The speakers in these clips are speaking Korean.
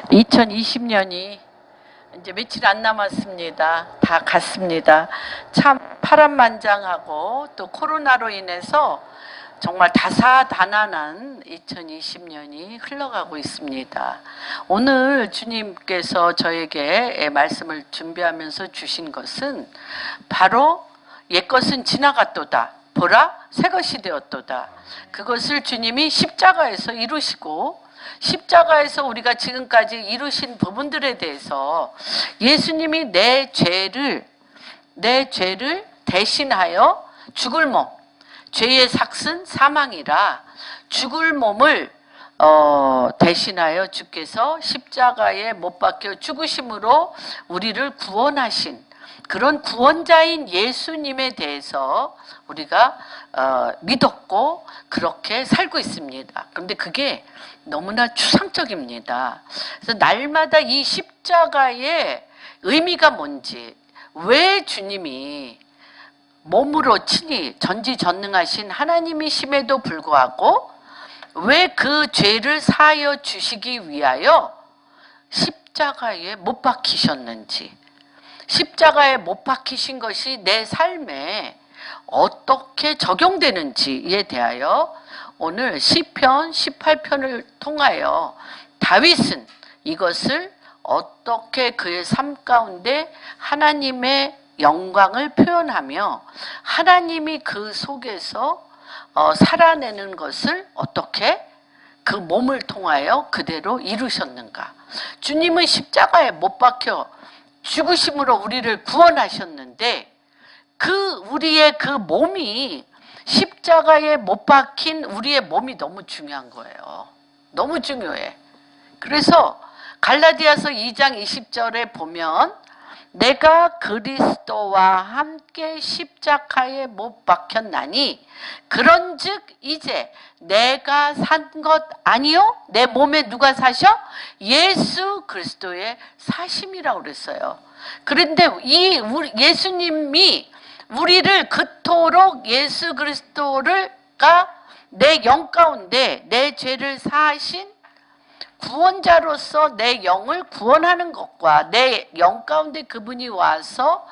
2020년이 이제 며칠 안 남았습니다. 다 갔습니다. 참 파란만장하고 또 코로나로 인해서 정말 다사다난한 2020년이 흘러가고 있습니다. 오늘 주님께서 저에게 말씀을 준비하면서 주신 것은 바로 옛것은 지나갔도다. 보라, 새것이 되었도다. 그것을 주님이 십자가에서 이루시고 십자가에서 우리가 지금까지 이루신 부분들에 대해서 예수님이 내 죄를 대신하여 죽을 몸, 죄의 삭은 사망이라 죽을 몸을 대신하여 주께서 십자가에 못 박혀 죽으심으로 우리를 구원하신 그런 구원자인 예수님에 대해서 우리가 믿었고 그렇게 살고 있습니다. 그런데 그게 너무나 추상적입니다. 그래서 날마다 이 십자가의 의미가 뭔지, 왜 주님이 몸으로 친히 전지전능하신 하나님이심에도 불구하고 왜 그 죄를 사하여 주시기 위하여 십자가에 못 박히셨는지, 십자가에 못 박히신 것이 내 삶에 어떻게 적용되는지에 대하여 오늘 시편 18편을 통하여 다윗은 이것을 어떻게 그의 삶 가운데 하나님의 영광을 표현하며 하나님이 그 속에서 살아내는 것을 어떻게 그 몸을 통하여 그대로 이루셨는가. 주님은 십자가에 못 박혀 죽으심으로 우리를 구원하셨는데 우리의 그 몸이 십자가에 못 박힌 우리의 몸이 너무 중요한 거예요. 너무 중요해. 그래서 갈라디아서 2장 20절에 보면 내가 그리스도와 함께 십자가에 못 박혔나니 그런즉 이제 내가 산 것 아니요 내 몸에 누가 사셔? 예수 그리스도의 사심이라고 그랬어요. 그런데 예수님이 우리를 그토록 예수 그리스도가 내 영 가운데 내 죄를 사하신 구원자로서 내 영을 구원하는 것과 내 영 가운데 그분이 와서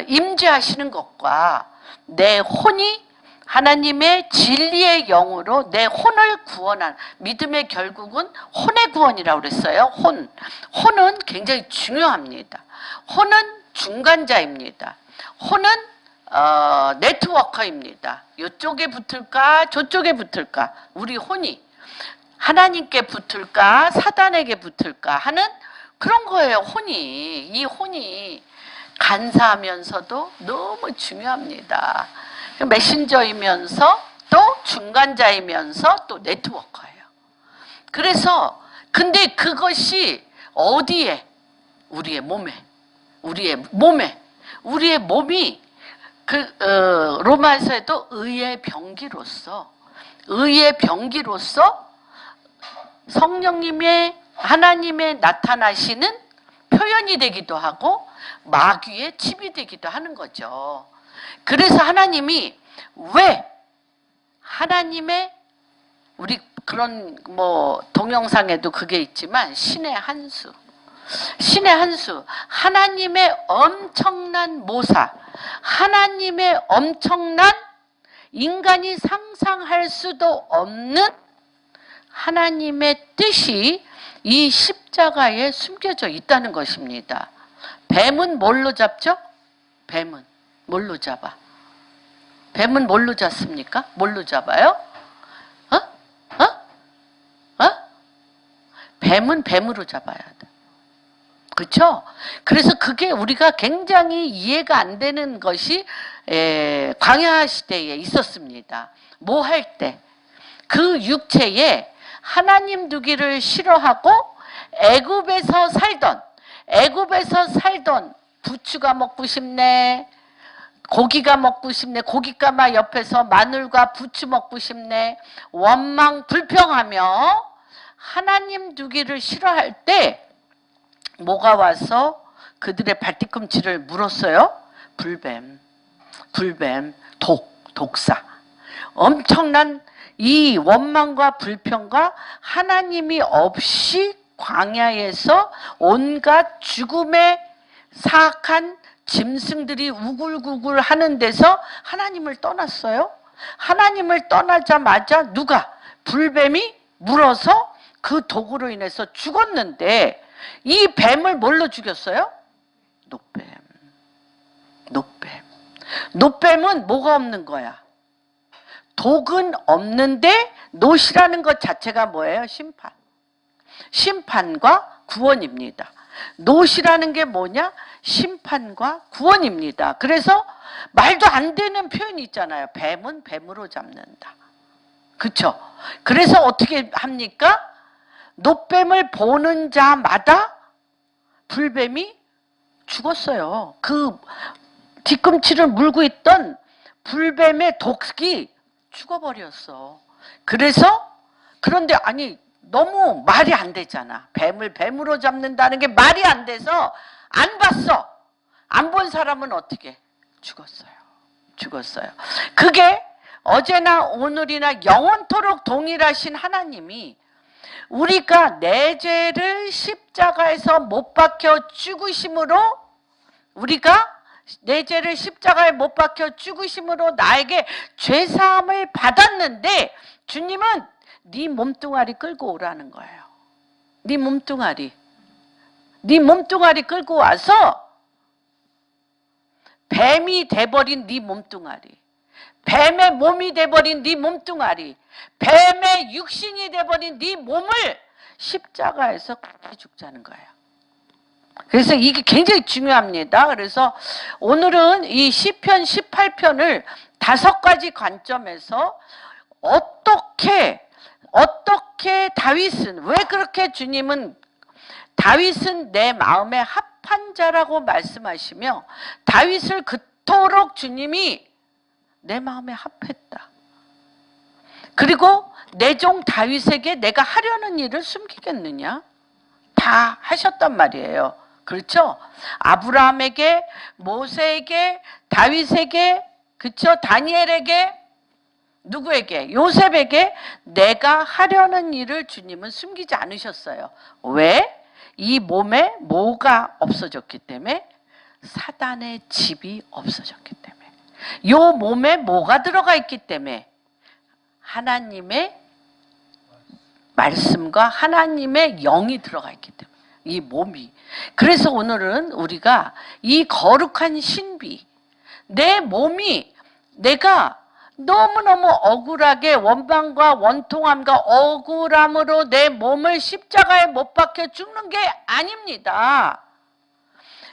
임재하시는 것과 내 혼이 하나님의 진리의 영으로 내 혼을 구원한 믿음의 결국은 혼의 구원이라고 그랬어요. 혼은 굉장히 중요합니다. 혼은 중간자입니다. 혼은 네트워커입니다. 이쪽에 붙을까 저쪽에 붙을까 우리 혼이 하나님께 붙을까 사단에게 붙을까 하는 그런 거예요. 이 혼이 간사하면서도 너무 중요합니다. 메신저이면서 또 중간자이면서 또 네트워커예요. 그래서 근데 그것이 어디에? 우리의 몸이 로마서에도 의의 병기로서 성령님의 하나님의 나타나시는 표현이 되기도 하고 마귀의 칩이 되기도 하는 거죠. 그래서 하나님이 왜 하나님의 우리 그런 동영상에도 그게 있지만 신의 한 수 하나님의 엄청난 모사 하나님의 엄청난 인간이 상상할 수도 없는 하나님의 뜻이 이 십자가에 숨겨져 있다는 것입니다. 뱀은 뭘로 잡죠? 뱀은 뭘로 잡아? 뱀은 뭘로 잡습니까? 뭘로 잡아요? 뱀은 뱀으로 잡아야 돼. 그렇죠? 그래서 그게 우리가 굉장히 이해가 안 되는 것이 광야 시대에 있었습니다. 뭐 할 때? 그 육체에 하나님 두기를 싫어하고 애굽에서 살던 부추가 먹고 싶네. 고기가 먹고 싶네. 고깃가마 옆에서 마늘과 부추 먹고 싶네. 원망 불평하며 하나님 두기를 싫어할 때 뭐가 와서 그들의 발뒤꿈치를 물었어요? 불뱀, 독사. 엄청난 이 원망과 불평과 하나님이 없이 광야에서 온갖 죽음의 사악한 짐승들이 우글우글 하는 데서 하나님을 떠났어요. 하나님을 떠나자마자 누가? 불뱀이 물어서 그 독으로 인해서 죽었는데 이 뱀을 뭘로 죽였어요? 노뱀. 노뱀. 노뱀은 뭐가 없는 거야? 독은 없는데 노시라는 것 자체가 뭐예요? 심판. 심판과 구원입니다. 노시라는 게 뭐냐? 심판과 구원입니다. 그래서 말도 안 되는 표현이 있잖아요. 뱀은 뱀으로 잡는다. 그렇죠? 그래서 어떻게 합니까? 노뱀을 보는 자마다 불뱀이 죽었어요. 그 뒤꿈치를 물고 있던 불뱀의 독이 죽어버렸어. 그래서 그런데 아니 너무 말이 안 되잖아. 뱀을 뱀으로 잡는다는 게 말이 안 돼서 안 봤어. 안 본 사람은 어떻게? 죽었어요. 죽었어요. 그게 어제나 오늘이나 영원토록 동일하신 하나님이 우리가 내 죄를 십자가에서 못 박혀 죽으심으로 우리가 내 죄를 십자가에 못 박혀 죽으심으로 나에게 죄사함을 받았는데 주님은 네 몸뚱아리 끌고 오라는 거예요. 네 몸뚱아리. 네 몸뚱아리 끌고 와서 뱀이 돼버린 네 몸뚱아리. 뱀의 몸이 돼버린 네 몸뚱아리. 뱀의 육신이 돼버린 네 몸을 십자가에서 죽자는 거예요. 그래서 이게 굉장히 중요합니다. 그래서 오늘은 이 시편 18편을 5가지 관점에서 어떻게 다윗은 왜 그렇게 주님은 다윗은 내 마음에 합한 자라고 말씀하시며 다윗을 그토록 주님이 내 마음에 합했다. 그리고 내 종 다윗에게 내가 하려는 일을 숨기겠느냐? 다 하셨단 말이에요. 그렇죠? 아브라함에게, 모세에게, 다윗에게, 그렇죠? 다니엘에게, 누구에게? 요셉에게 내가 하려는 일을 주님은 숨기지 않으셨어요. 왜? 이 몸에 뭐가 없어졌기 때문에? 사단의 집이 없어졌기 때문에. 이 몸에 뭐가 들어가 있기 때문에? 하나님의 말씀과 하나님의 영이 들어가 있기 때문에. 이 몸이. 그래서 오늘은 우리가 이 거룩한 신비, 내 몸이 내가 너무너무 억울하게 원방과 원통함과 억울함으로 내 몸을 십자가에 못 박혀 죽는 게 아닙니다.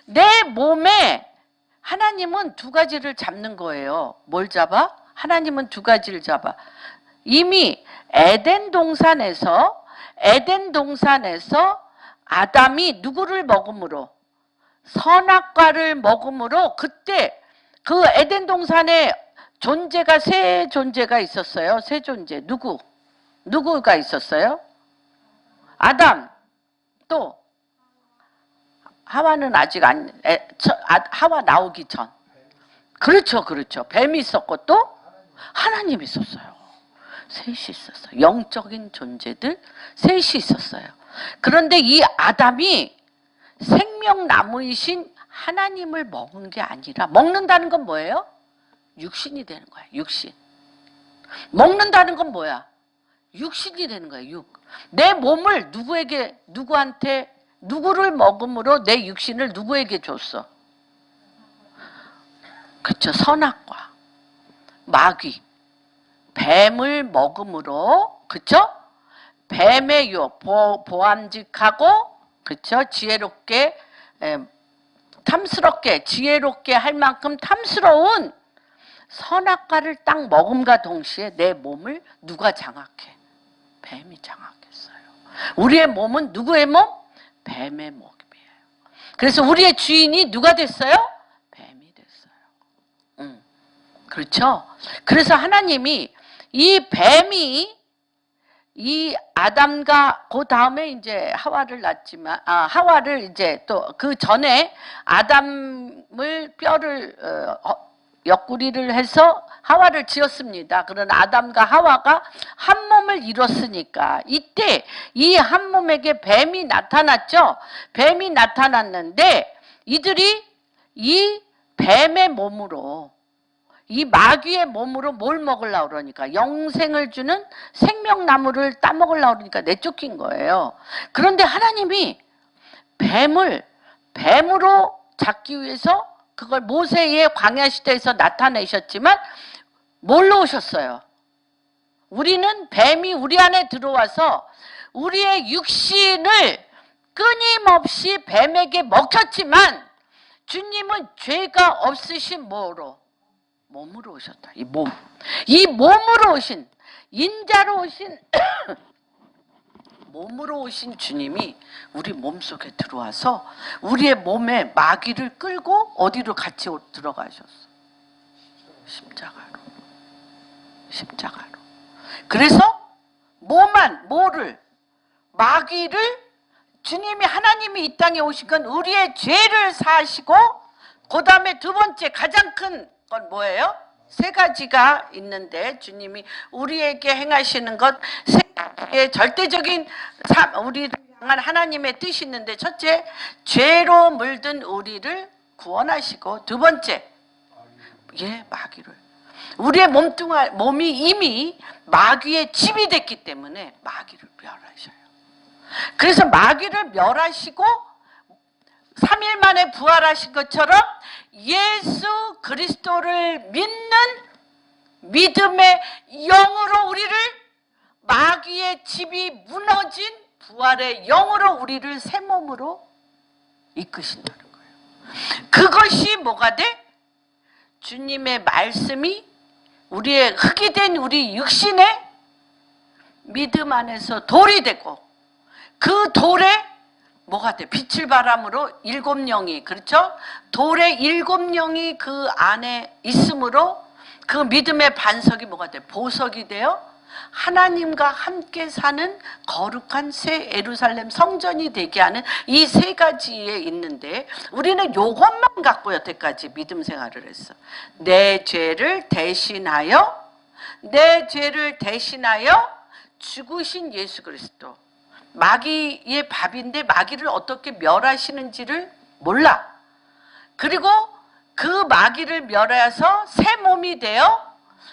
내 몸에 하나님은 2가지를 잡는 거예요. 뭘 잡아? 하나님은 2가지를 잡아. 이미 에덴 동산에서 아담이 누구를 먹음으로? 선악과를 먹음으로 그때 그 에덴 동산에 존재가 3존재가 있었어요. 3존재. 누구가 있었어요? 아담. 또 하와는 아직 하와 나오기 전. 그렇죠. 뱀이 있었고 또 하나님이 있었어요. 3이 있었어요. 영적인 존재들 3이 있었어요. 그런데 이 아담이 생명나무이신 하나님을 먹은 게 아니라 먹는다는 건 뭐예요? 육신이 되는 거야. 육신. 먹는다는 건 뭐야? 육신이 되는 거야. 내 몸을 누구를 먹음으로 내 육신을 누구에게 줬어? 그쵸. 선악과, 마귀, 뱀을 먹음으로, 그쵸? 뱀의 유혹, 보암직하고, 그쵸? 지혜롭게, 탐스럽게, 지혜롭게 할 만큼 탐스러운 선악과를 딱 먹음과 동시에 내 몸을 누가 장악해? 뱀이 장악했어요. 우리의 몸은 누구의 몸? 뱀의 몸이에요. 그래서 우리의 주인이 누가 됐어요? 뱀이 됐어요. 그렇죠? 그래서 하나님이 이 뱀이 이 아담과 그 다음에 이제 하와를 낳지만 하와를 이제 또 그 전에 아담을 뼈를 옆구리를 해서 하와를 지었습니다. 그러나 아담과 하와가 한 몸을 이뤘으니까 이때 이 한 몸에게 뱀이 나타났죠. 뱀이 나타났는데 이들이 이 뱀의 몸으로, 이 마귀의 몸으로 뭘 먹으려고 그러니까 영생을 주는 생명나무를 따먹으려고 그러니까 내쫓긴 거예요. 그런데 하나님이 뱀으로 잡기 위해서 그걸 모세의 광야 시대에서 나타내셨지만 뭘로 오셨어요? 우리는 뱀이 우리 안에 들어와서 우리의 육신을 끊임없이 뱀에게 먹혔지만 주님은 죄가 없으신 뭐로? 몸으로 오셨다. 이 몸. 이 몸으로 오신, 인자로 오신 몸으로 오신 주님이 우리 몸속에 들어와서 우리의 몸에 마귀를 끌고 어디로 같이 들어가셨어? 십자가로. 그래서 뭐를? 마귀를, 주님이, 하나님이 이 땅에 오신 건 우리의 죄를 사하시고, 그 다음에 두 번째 가장 큰 건 뭐예요? 세 가지가 있는데 주님이 우리에게 행하시는 것, 세 가지의 절대적인 우리를 향한 하나님의 뜻이 있는데, 첫째, 죄로 물든 우리를 구원하시고, 두 번째, 마귀를. 우리의 몸이 이미 마귀의 집이 됐기 때문에 마귀를 멸하셔요. 그래서 마귀를 멸하시고 3일 만에 부활하신 것처럼 예수 그리스도를 믿는 믿음의 영으로 우리를, 마귀의 집이 무너진 부활의 영으로 우리를 새 몸으로 이끄신다는 거예요. 그것이 뭐가 돼? 주님의 말씀이 우리의 흙이 된 우리 육신의 믿음 안에서 돌이 되고, 그 돌에 뭐가 돼? 빛을 바람으로 7영이, 그렇죠? 돌의 7영이 그 안에 있으므로 그 믿음의 반석이 뭐가 돼? 보석이 되어 하나님과 함께 사는 거룩한 새 예루살렘 성전이 되게 하는 이 세 가지에 있는데, 우리는 요것만 갖고 여태까지 믿음 생활을 했어. 내 죄를 대신하여 죽으신 예수 그리스도. 마귀의 밥인데 마귀를 어떻게 멸하시는지를 몰라. 그리고 그 마귀를 멸해서 새 몸이 되어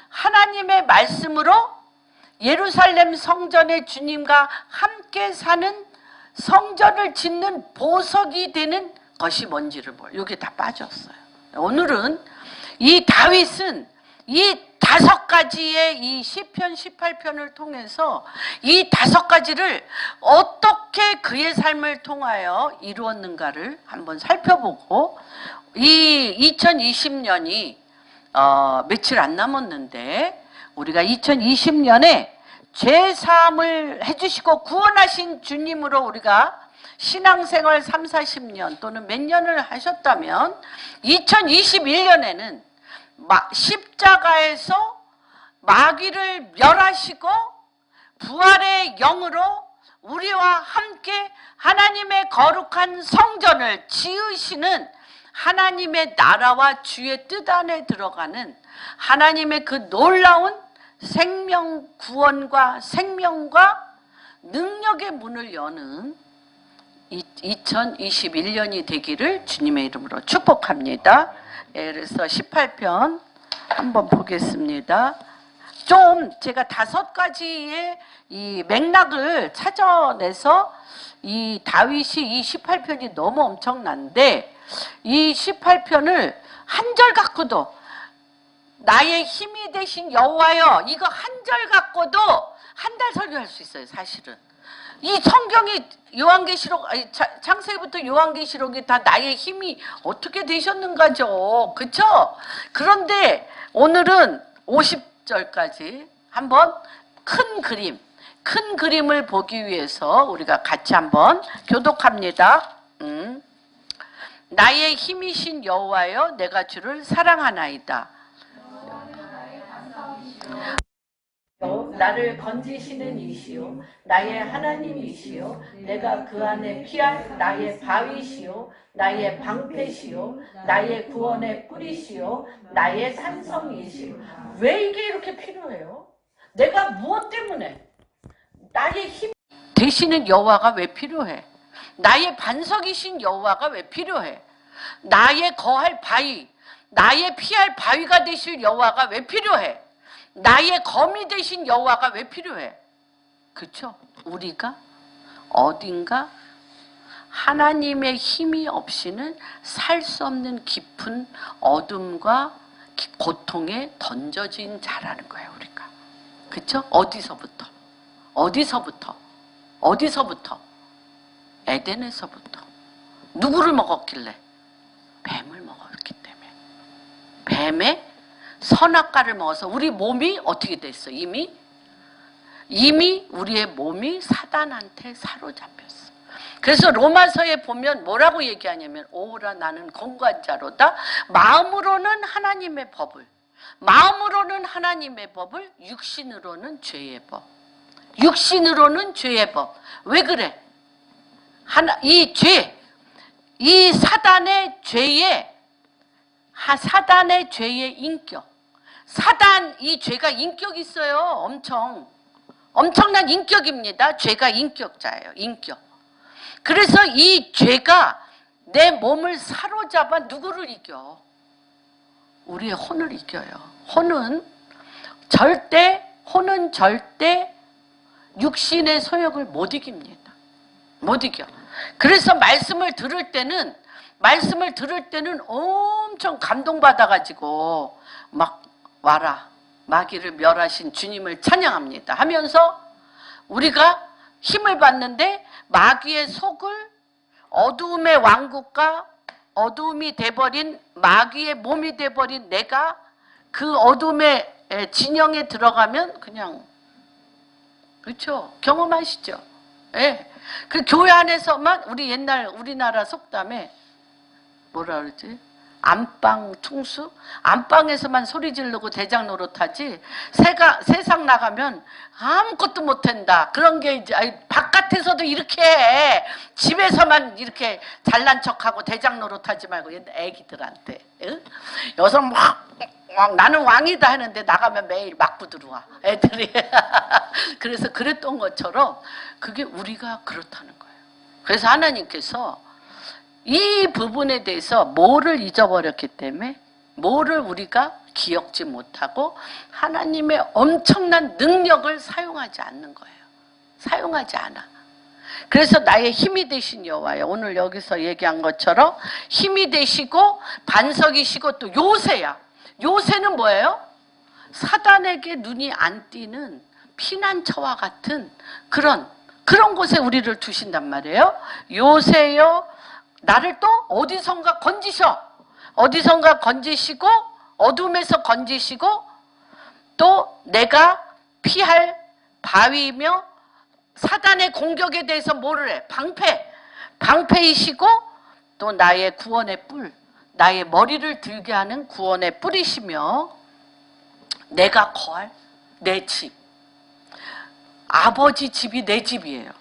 하나님의 말씀으로 예루살렘 성전의 주님과 함께 사는 성전을 짓는 보석이 되는 것이 뭔지를 여기 다 빠졌어요. 오늘은 이 다윗은 이 5가지의 이 시편 18편을 통해서 이 5가지를 어떻게 그의 삶을 통하여 이루었는가를 한번 살펴보고, 이 2020년이 며칠 안 남았는데 우리가 2020년에 죄사함을 해주시고 구원하신 주님으로 우리가 신앙생활 3, 40년 또는 몇 년을 하셨다면 2021년에는 십자가에서 마귀를 멸하시고 부활의 영으로 우리와 함께 하나님의 거룩한 성전을 지으시는 하나님의 나라와 주의 뜻 안에 들어가는 하나님의 그 놀라운 생명 구원과 생명과 능력의 문을 여는 2021년이 되기를 주님의 이름으로 축복합니다. 그래서 18편 한번 보겠습니다. 좀 제가 5가지의 이 맥락을 찾아내서, 이 다윗이 이 18편이 너무 엄청난데 이 18편을 한 절 갖고도, 나의 힘이 되신 여호와여, 이거 한 절 갖고도 한 달 설교할 수 있어요. 사실은 이 성경이 요한계시록, 창세기부터 요한계시록이 다 나의 힘이 어떻게 되셨는가죠. 그렇죠? 그런데 오늘은 50절까지 한번 큰 그림을 보기 위해서 우리가 같이 한번 교독합니다. 나의 힘이신 여호와여, 내가 주를 사랑하나이다. 나를 건지시는 이시요 나의 하나님이시요 내가 그 안에 피할 나의 바위시요 나의 방패시요 나의 구원의 뿌리시요 나의 산성이시요. 왜 이게 이렇게 필요해요? 내가 무엇 때문에? 나의 힘 되시는 여호와가 왜 필요해? 나의 반석이신 여호와가 왜 필요해? 나의 거할 바위, 나의 피할 바위가 되실 여호와가 왜 필요해? 나의 검이 되신 여호와가 왜 필요해? 그렇죠? 우리가 어딘가 하나님의 힘이 없이는 살 수 없는 깊은 어둠과 고통에 던져진 자라는 거예요, 우리가. 그렇죠? 어디서부터? 에덴에서부터. 누구를 먹었길래? 뱀을 먹었기 때문에. 뱀의 선악과를 먹어서 우리 몸이 어떻게 됐어? 이미 우리의 몸이 사단한테 사로잡혔어. 그래서 로마서에 보면 뭐라고 얘기하냐면 오라 나는 건고한 자로다. 마음으로는 하나님의 법을 육신으로는 죄의 법. 왜 그래? 이 사단의 죄의 인격. 이 죄가 인격이 있어요. 엄청난 인격입니다. 죄가 인격자예요. 인격. 그래서 이 죄가 내 몸을 사로잡아 누구를 이겨? 우리의 혼을 이겨요. 혼은 절대 육신의 소욕을 못 이깁니다. 못 이겨. 그래서 말씀을 들을 때는 엄청 감동받아가지고 막 와라 마귀를 멸하신 주님을 찬양합니다 하면서 우리가 힘을 받는데 마귀의 속을 어두움의 왕국과 어두움이 돼버린 마귀의 몸이 돼버린 내가 그 어둠의 진영에 들어가면 그냥 그렇죠? 경험하시죠? 예. 그 교회 안에서만 우리 옛날 우리나라 속담에 뭐라 그러지? 안방 충수? 안방에서만 소리 지르고 대장 노릇하지 세상 나가면 아무것도 못한다. 그런 게 이제 바깥에서도 이렇게 해. 집에서만 이렇게 잘난 척하고 대장 노릇하지 말고 애기들한테 응? 여기서 막 나는 왕이다 하는데 나가면 매일 맞고 들어와 애들이. 그래서 그랬던 것처럼 그게 우리가 그렇다는 거예요. 그래서 하나님께서 이 부분에 대해서 뭐를 잊어버렸기 때문에 뭐를 우리가 기억지 못하고 하나님의 엄청난 능력을 사용하지 않는 거예요. 사용하지 않아. 그래서 나의 힘이 되신 여호와요. 오늘 여기서 얘기한 것처럼 힘이 되시고 반석이시고 또 요새야. 요새는 뭐예요? 사단에게 눈이 안 띄는 피난처와 같은 그런 곳에 우리를 두신단 말이에요. 요새요. 나를 또 어디선가 건지시고 어둠에서 건지시고 또 내가 피할 바위며 사단의 공격에 대해서 뭐를 해? 방패이시고 또 나의 구원의 뿔, 나의 머리를 들게 하는 구원의 뿔이시며 내가 거할 내 집, 아버지 집이 내 집이에요.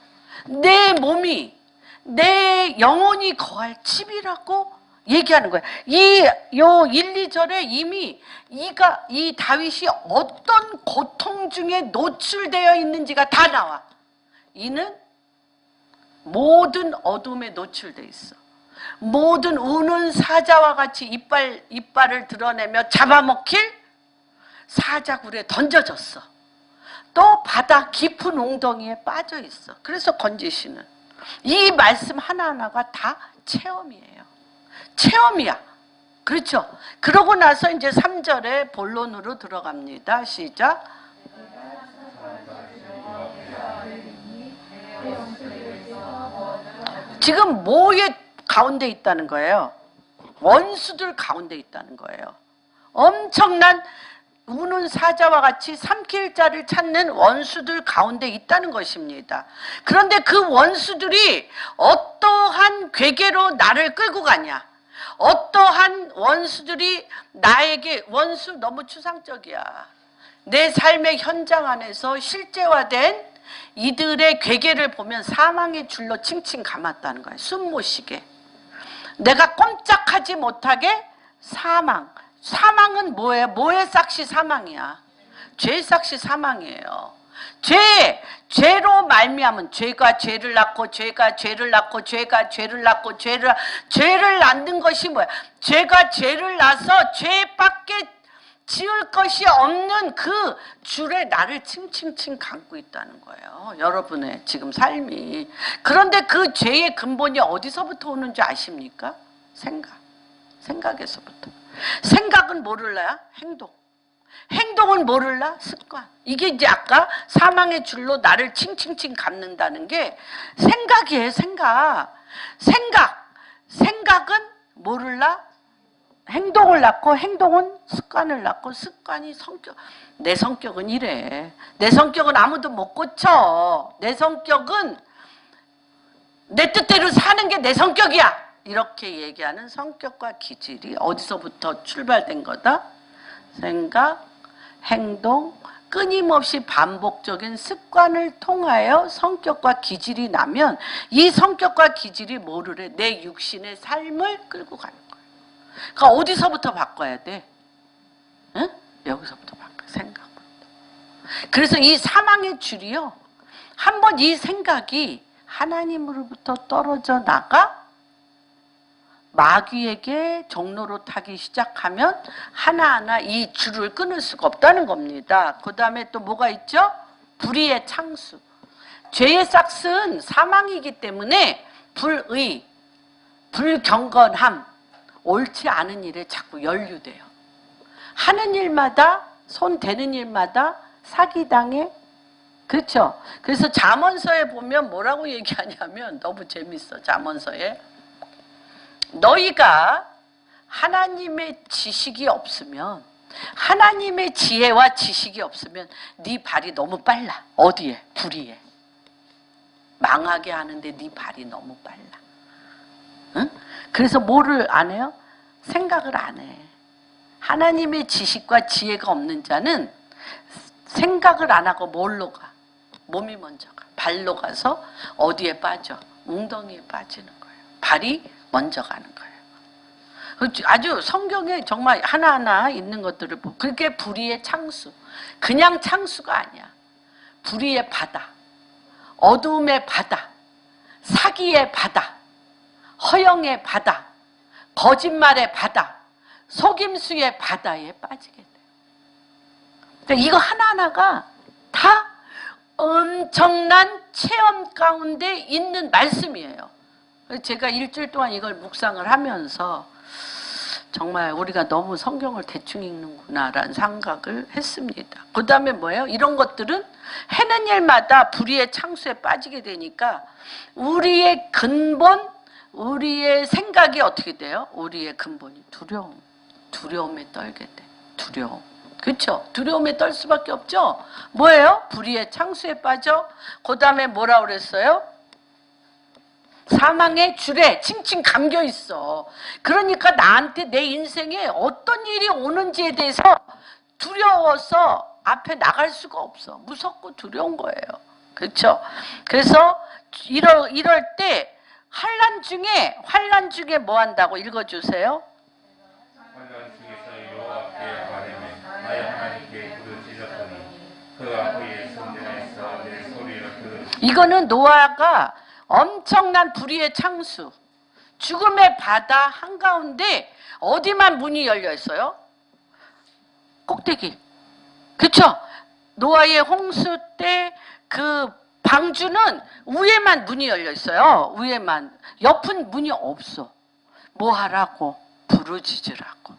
내 몸이 내 영혼이 거할 집이라고 얘기하는 거예요. 요 1, 2절에 이미 이 다윗이 어떤 고통 중에 노출되어 있는지가 다 나와. 이는 모든 어둠에 노출되어 있어. 모든 우는 사자와 같이 이빨을 드러내며 잡아먹힐 사자굴에 던져졌어. 또 바다 깊은 웅덩이에 빠져 있어. 그래서 건지시는 이 말씀 하나하나가 다 체험이에요. 체험이야. 그렇죠? 그러고 나서 이제 3절에 본론으로 들어갑니다. 시작. 지금 뭐의 가운데 있다는 거예요? 원수들 가운데 있다는 거예요. 엄청난 우는 사자와 같이 삼킬 자를 찾는 원수들 가운데 있다는 것입니다. 그런데 그 원수들이 어떠한 괴계로 나를 끌고 가냐? 어떠한 원수들이 나에게 원수 너무 추상적이야. 내 삶의 현장 안에서 실제화된 이들의 괴계를 보면 사망의 줄로 칭칭 감았다는 거예요. 숨 못 쉬게. 내가 꼼짝하지 못하게 사망. 사망은 뭐예요? 뭐의 삭시 사망이야? 죄의 삭시 사망이에요. 죄로 말미암은 죄가 죄를 낳고 죄가 죄를 낳고 죄가 죄를 낳고 죄를 낳는 것이 뭐야? 죄가 죄를 낳아서 죄밖에 지을 것이 없는 그 줄에 나를 칭칭칭 감고 있다는 거예요. 여러분의 지금 삶이. 그런데 그 죄의 근본이 어디서부터 오는지 아십니까? 생각에서부터. 생각은 뭐를라야? 행동은 뭐를라? 습관. 이게 이제 아까 사망의 줄로 나를 칭칭칭 감는다는 게 생각이에요. 생각은 뭐를라? 행동을 낳고 행동은 습관을 낳고 습관이 성격. 내 성격은 이래. 내 성격은 아무도 못 고쳐. 내 성격은 내 뜻대로 사는 게 내 성격이야. 이렇게 얘기하는 성격과 기질이 어디서부터 출발된 거다? 생각, 행동, 끊임없이 반복적인 습관을 통하여 성격과 기질이 나면 이 성격과 기질이 뭐를 해? 내 육신의 삶을 끌고 가는 거예요. 그러니까 어디서부터 바꿔야 돼? 응? 여기서부터 바꿔. 생각부터. 그래서 이 사망의 줄이요. 한번 이 생각이 하나님으로부터 떨어져 나가 마귀에게 종로로 타기 시작하면 하나하나 이 줄을 끊을 수가 없다는 겁니다. 그 다음에 또 뭐가 있죠? 불의의 창수. 죄의 싹은 사망이기 때문에 불의, 불경건함, 옳지 않은 일에 자꾸 연루돼요. 하는 일마다, 손 대는 일마다 사기당해. 그렇죠? 그래서 잠언서에 보면 뭐라고 얘기하냐면 너무 재밌어. 잠언서에 너희가 하나님의 지식이 없으면, 하나님의 지혜와 지식이 없으면 네 발이 너무 빨라. 어디에? 불의에. 망하게 하는데 네 발이 너무 빨라. 응? 그래서 뭐를 안 해요? 생각을 안 해. 하나님의 지식과 지혜가 없는 자는 생각을 안 하고 뭘로 가? 몸이 먼저 가. 발로 가서 어디에 빠져? 웅덩이에 빠지는 거예요. 발이 먼저 가는 거예요. 아주 성경에 정말 하나하나 있는 것들을 보고, 그게 불의의 창수. 그냥 창수가 아니야. 불의의 바다, 어두움의 바다, 사기의 바다, 허영의 바다, 거짓말의 바다, 속임수의 바다에 빠지게 돼요. 그러니까 이거 하나하나가 다 엄청난 체험 가운데 있는 말씀이에요. 제가 일주일 동안 이걸 묵상을 하면서 정말 우리가 너무 성경을 대충 읽는구나라는 생각을 했습니다. 그 다음에 뭐예요? 이런 것들은 해는 일마다 불의의 창수에 빠지게 되니까 우리의 근본, 우리의 생각이 어떻게 돼요? 우리의 근본이 두려움에 떨게 돼. 두려움. 그렇죠? 두려움에 떨 수밖에 없죠? 뭐예요? 불의의 창수에 빠져. 그 다음에 뭐라 그랬어요? 사망의 줄에 칭칭 감겨 있어. 그러니까 나한테 내 인생에 어떤 일이 오는지에 대해서 두려워서 앞에 나갈 수가 없어. 무섭고 두려운 거예요. 그렇죠? 그래서 이럴 때 환난 중에 뭐 한다고 읽어주세요. 환난 중에서 여호와께 아뢰매 나의 하나님께 부르짖었더니 그 앞에 성전에서 내 소리를 들으시고. 이거는 노아가 엄청난 불의의 창수, 죽음의 바다 한가운데 어디만 문이 열려 있어요? 꼭대기. 그렇죠? 노아의 홍수 때 그 방주는 위에만 문이 열려 있어요. 위에만. 옆은 문이 없어. 뭐 하라고? 부르짖으라고.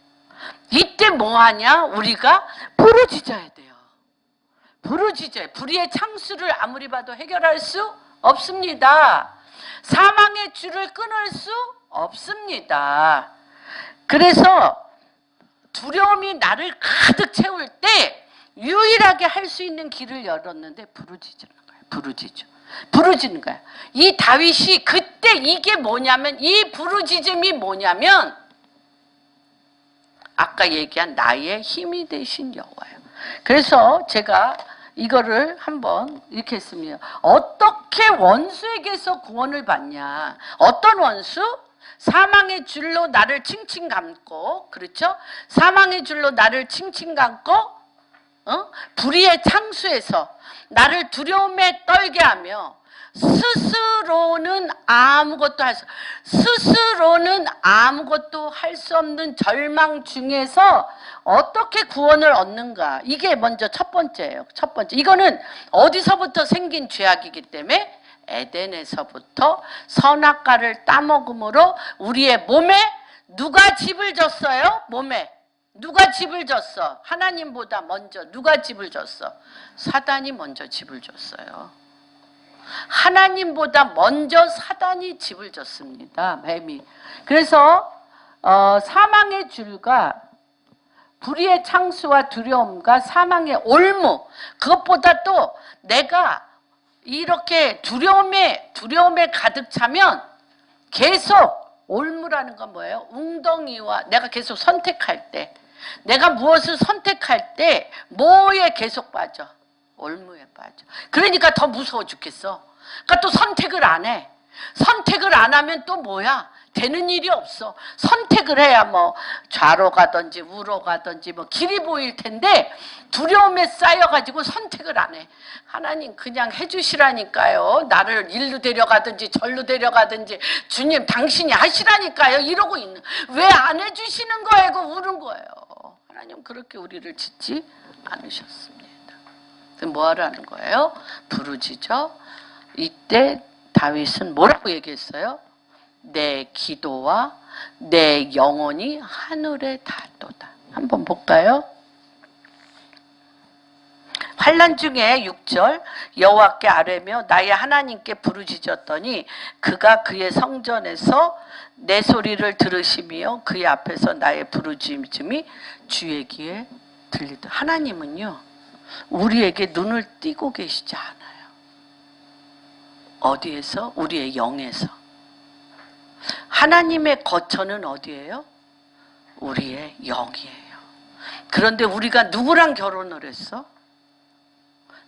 이때 뭐 하냐? 우리가 부르짖어야 돼요. 부르짖어야. 불의의 창수를 아무리 봐도 해결할 수 없습니다. 사망의 줄을 끊을 수 없습니다. 그래서 두려움이 나를 가득 채울 때 유일하게 할 수 있는 길을 열었는데 부르짖는 거예요. 부르짖는 거예요. 이 다윗이 그때 이게 뭐냐면, 이 부르짖음이 뭐냐면 아까 얘기한 나의 힘이 되신 여호와예요. 그래서 제가 이거를 한번 이렇게 했습니다. 어떻게 원수에게서 구원을 받냐? 어떤 원수? 사망의 줄로 나를 칭칭 감고, 그렇죠? 사망의 줄로 나를 칭칭 감고, 불의의 창수에서 나를 두려움에 떨게 하며 스스로는 아무것도 할 수 없는 절망 중에서 어떻게 구원을 얻는가? 이게 먼저 첫 번째예요. 첫 번째. 이거는 어디서부터 생긴 죄악이기 때문에 에덴에서부터 선악과를 따먹음으로 우리의 몸에 누가 집을 졌어요? 몸에. 누가 집을 졌어? 하나님보다 먼저 누가 집을 졌어? 사단이 먼저 집을 졌어요. 하나님보다 먼저 사단이 집을 졌습니다. 뱀이. 그래서 사망의 줄과 불의의 창수와 두려움과 사망의 올무, 그것보다 또 내가 이렇게 두려움에 가득 차면 계속, 올무라는 건 뭐예요? 웅덩이와 내가 계속 선택할 때, 내가 무엇을 선택할 때 뭐에 계속 빠져? 올무에 빠져. 그러니까 더 무서워 죽겠어. 그러니까 또 선택을 안 해. 선택을 안 하면 또 뭐야? 되는 일이 없어. 선택을 해야 뭐 좌로 가든지 우로 가든지 뭐 길이 보일 텐데 두려움에 쌓여가지고 선택을 안 해. 하나님 그냥 해주시라니까요. 나를 일로 데려가든지 절로 데려가든지 주님 당신이 하시라니까요. 이러고 있는. 왜 안 해주시는 거예요? 우는 거예요. 하나님 그렇게 우리를 짓지 않으셨습니다. 뭐 하라는 거예요? 부르짖어. 이때 다윗은 뭐라고 얘기했어요? 내 기도와 내 영혼이 하늘에 닿도다. 한번 볼까요? 환난 중에 6절 여호와께 아뢰며 나의 하나님께 부르짖었더니 그가 그의 성전에서 내 소리를 들으시며 그의 앞에서 나의 부르짖음이 주의 귀에 들리다. 하나님은요 우리에게 눈을 띄고 계시지 않아요. 어디에서? 우리의 영에서. 하나님의 거처는 어디예요? 우리의 영이에요. 그런데 우리가 누구랑 결혼을 했어?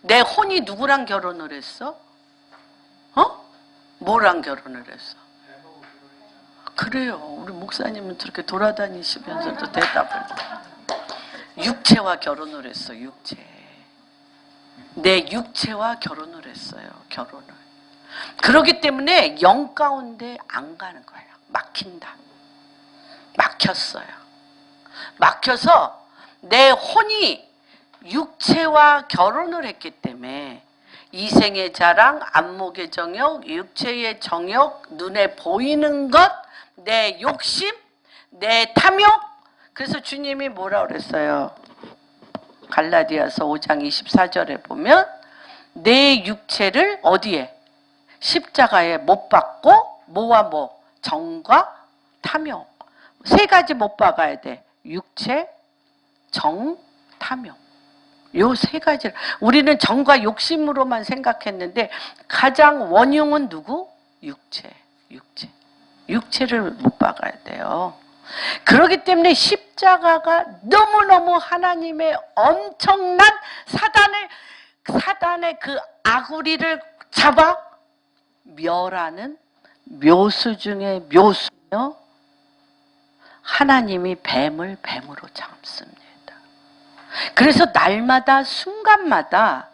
내 혼이 누구랑 결혼을 했어? 뭐랑 결혼을 했어? 그래요. 우리 목사님은 저렇게 돌아다니시면서도 대답을. 육체와 결혼을 했어. 육체. 내 육체와 결혼을 했어요. 결혼을. 그렇기 때문에 영 가운데 안 가는 거예요. 막힌다. 막혔어요. 막혀서 내 혼이 육체와 결혼을 했기 때문에 이생의 자랑, 안목의 정욕, 육체의 정욕, 눈에 보이는 것, 내 욕심, 내 탐욕. 그래서 주님이 뭐라 그랬어요? 갈라디아서 5장 24절에 보면 내 육체를 어디에? 십자가에 못 박고 뭐와 뭐? 정과 탐욕. 세 가지 못 박아야 돼. 육체, 정, 탐욕. 요 세 가지를 우리는 정과 욕심으로만 생각했는데 가장 원흉은 누구? 육체. 육체를 못 박아야 돼요. 그렇기 때문에 십자가가 너무너무 하나님의 엄청난 사단의 그 아구리를 잡아 멸하는 묘수 중에 묘수며 하나님이 뱀을 뱀으로 잡습니다. 그래서 날마다 순간마다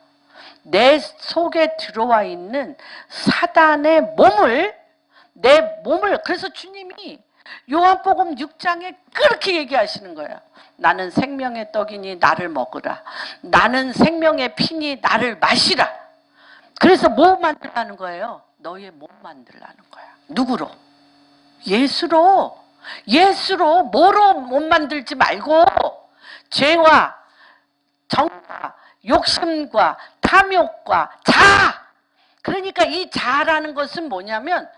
내 속에 들어와 있는 사단의 몸을 그래서 주님이 요한복음 6장에 그렇게 얘기하시는 거예요. 나는 생명의 떡이니 나를 먹으라. 나는 생명의 피니 나를 마시라. 그래서 뭐 만들라는 거예요? 너의 몸 만들라는 거야. 누구로? 예수로. 뭐로 몸 만들지 말고 죄와 정과 욕심과 탐욕과 자. 그러니까 이 자라는 것은 뭐냐면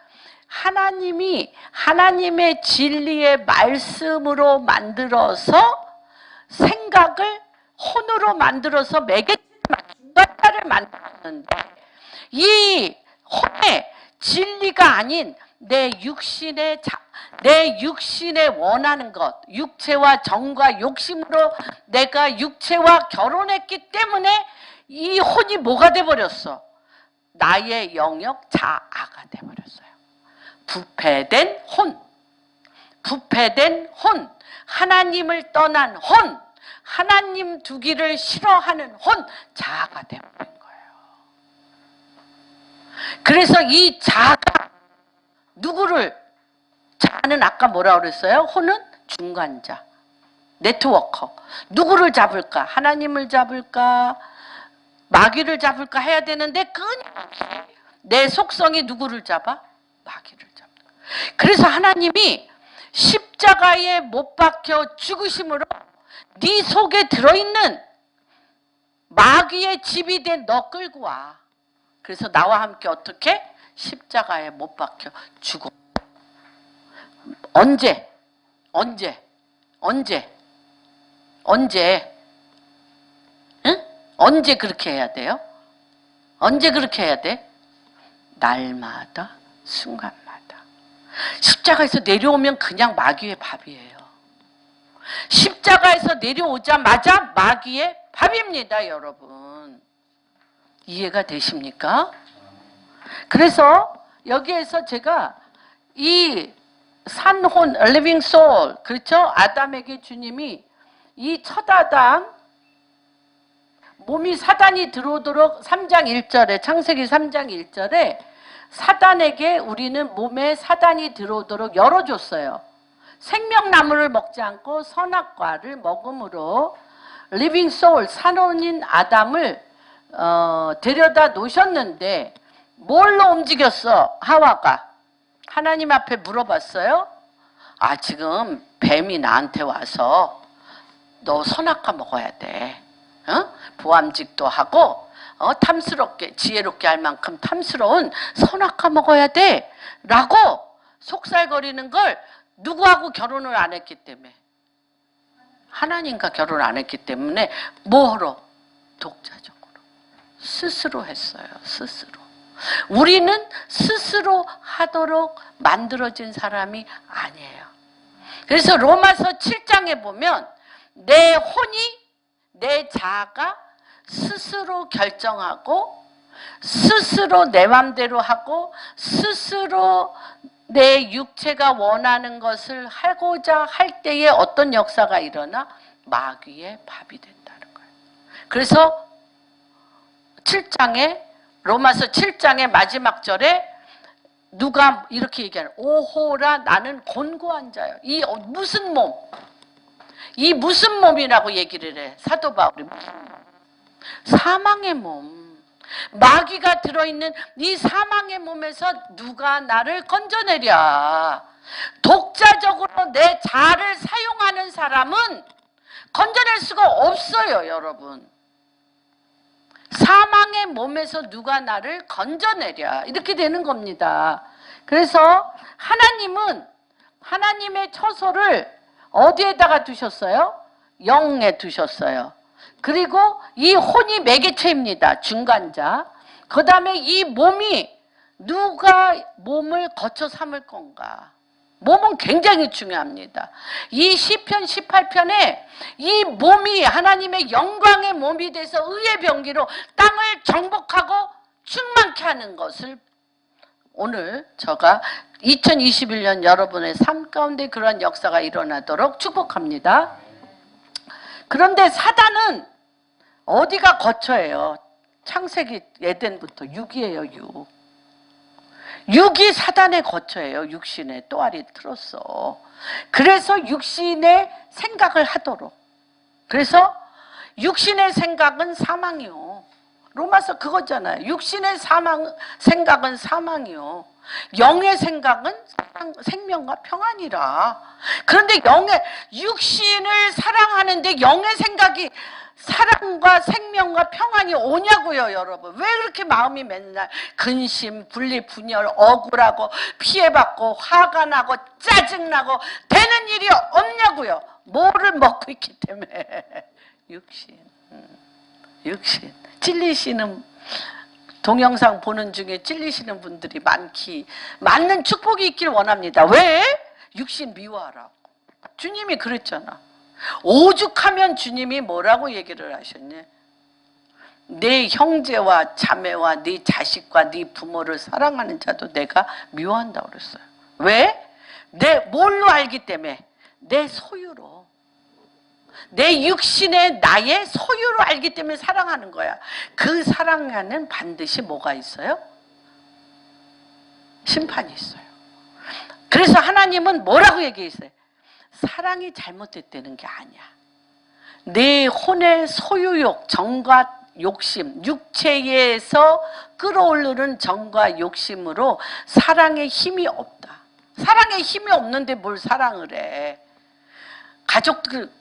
하나님이 하나님의 진리의 말씀으로 만들어서 생각을 혼으로 만들어서 중간자를 만들었는데 이 혼의 진리가 아닌 내 육신에 원하는 것, 육체와 정과 욕심으로 내가 육체와 결혼했기 때문에 이 혼이 뭐가 돼버렸어? 나의 영역 자아가 돼버렸어요. 부패된 혼, 하나님을 떠난 혼, 하나님 두기를 싫어하는 혼, 자아가 돼버린 거예요. 그래서 이 자아가 누구를, 자아는 아까 뭐라고 그랬어요? 혼은 중간자, 네트워커. 누구를 잡을까? 하나님을 잡을까? 마귀를 잡을까 해야 되는데 그냥 내 속성이 누구를 잡아? 마귀를 잡아. 그래서 하나님이 십자가에 못 박혀 죽으심으로 네 속에 들어있는 마귀의 집이 된 너 끌고 와. 그래서 나와 함께 어떻게? 십자가에 못 박혀 죽어. 언제? 응? 언제 그렇게 해야 돼요? 언제 그렇게 해야 돼? 날마다, 순간마다. 십자가에서 내려오면 그냥 마귀의 밥이에요. 십자가에서 내려오자마자 마귀의 밥입니다, 여러분. 이해가 되십니까? 그래서 여기에서 제가 이 산혼, living soul, 그렇죠? 아담에게 주님이 이 첫 아담, 몸이 사단이 들어오도록 3장 1절에, 창세기 3장 1절에 사단에게 우리는 몸에 사단이 들어오도록 열어줬어요. 생명나무를 먹지 않고 선악과를 먹음으로 living soul, 산혼인 아담을 데려다 놓으셨는데 뭘로 움직였어? 하와가 하나님 앞에 물어봤어요. 아, 지금 뱀이 나한테 와서 너 선악과 먹어야 돼. 보암직도 하고 탐스럽게, 지혜롭게 할 만큼 탐스러운 선악과 먹어야 돼 라고 속살거리는 걸 누구하고 결혼을 안 했기 때문에, 하나님과 결혼 안 했기 때문에 뭐로? 독자적으로 스스로 했어요. 스스로. 우리는 스스로 하도록 만들어진 사람이 아니에요. 그래서 로마서 7장에 보면 내 혼이, 내 자아가 스스로 결정하고 스스로 내 맘대로 하고 스스로 내 육체가 원하는 것을 하고자 할 때에 어떤 역사가 일어나? 마귀의 밥이 된다는 거예요. 그래서 7장에, 로마서 7장의 마지막 절에 누가 이렇게 얘기하는, 오호라 나는 곤고한 자요. 이 무슨 몸? 이 무슨 몸이라고 얘기를 해? 사도 바울이. 사망의 몸. 마귀가 들어있는 이 사망의 몸에서 누가 나를 건져내랴. 독자적으로 내 자아를 사용하는 사람은 건져낼 수가 없어요, 여러분. 사망의 몸에서 누가 나를 건져내랴. 이렇게 되는 겁니다. 그래서 하나님은 하나님의 처소를 어디에다가 두셨어요? 영에 두셨어요. 그리고 이 혼이 매개체입니다. 중간자. 그 다음에 이 몸이 누가 몸을 거쳐 삼을 건가? 몸은 굉장히 중요합니다. 이 시편 18편에 이 몸이 하나님의 영광의 몸이 돼서 의의 병기로 땅을 정복하고 충만케 하는 것을 오늘 제가 2021년 여러분의 삶 가운데 그런 역사가 일어나도록 축복합니다. 그런데 사단은 어디가 거처예요? 창세기 에덴부터 6이에요. 6. 6이 사단의 거처예요. 육신에 또아리 틀었어. 그래서 육신의 생각을 하도록. 그래서 육신의 생각은 사망이요. 로마서 그거잖아요. 육신의 생각은 사망이요. 영의 생각은 생명과 평안이라. 그런데 육신을 사랑하는데 영의 생각이 사랑과 생명과 평안이 오냐고요, 여러분. 왜 그렇게 마음이 맨날 근심, 분리, 분열, 억울하고 피해받고 화가 나고 짜증나고 되는 일이 없냐고요. 뭐를 먹고 있기 때문에. 육신. 찔리시는 동영상 보는 중에 찔리시는 분들이 많는 축복이 있길 원합니다. 왜? 육신 미워하라고. 주님이 그랬잖아. 오죽하면 주님이 뭐라고 얘기를 하셨냐? 네 형제와 자매와 네 자식과 네 부모를 사랑하는 자도 내가 미워한다고 그랬어요. 왜? 내 뭘로 알기 때문에? 내 소유로. 내 육신의 나의 소유로 알기 때문에 사랑하는 거야. 그 사랑하는 반드시 뭐가 있어요? 심판이 있어요. 그래서 하나님은 뭐라고 얘기했어요? 사랑이 잘못됐다는 게 아니야. 내 혼의 소유욕, 정과 욕심, 육체에서 끌어오르는 정과 욕심으로 사랑의 힘이 없다. 사랑의 힘이 없는데 뭘 사랑을 해. 가족들,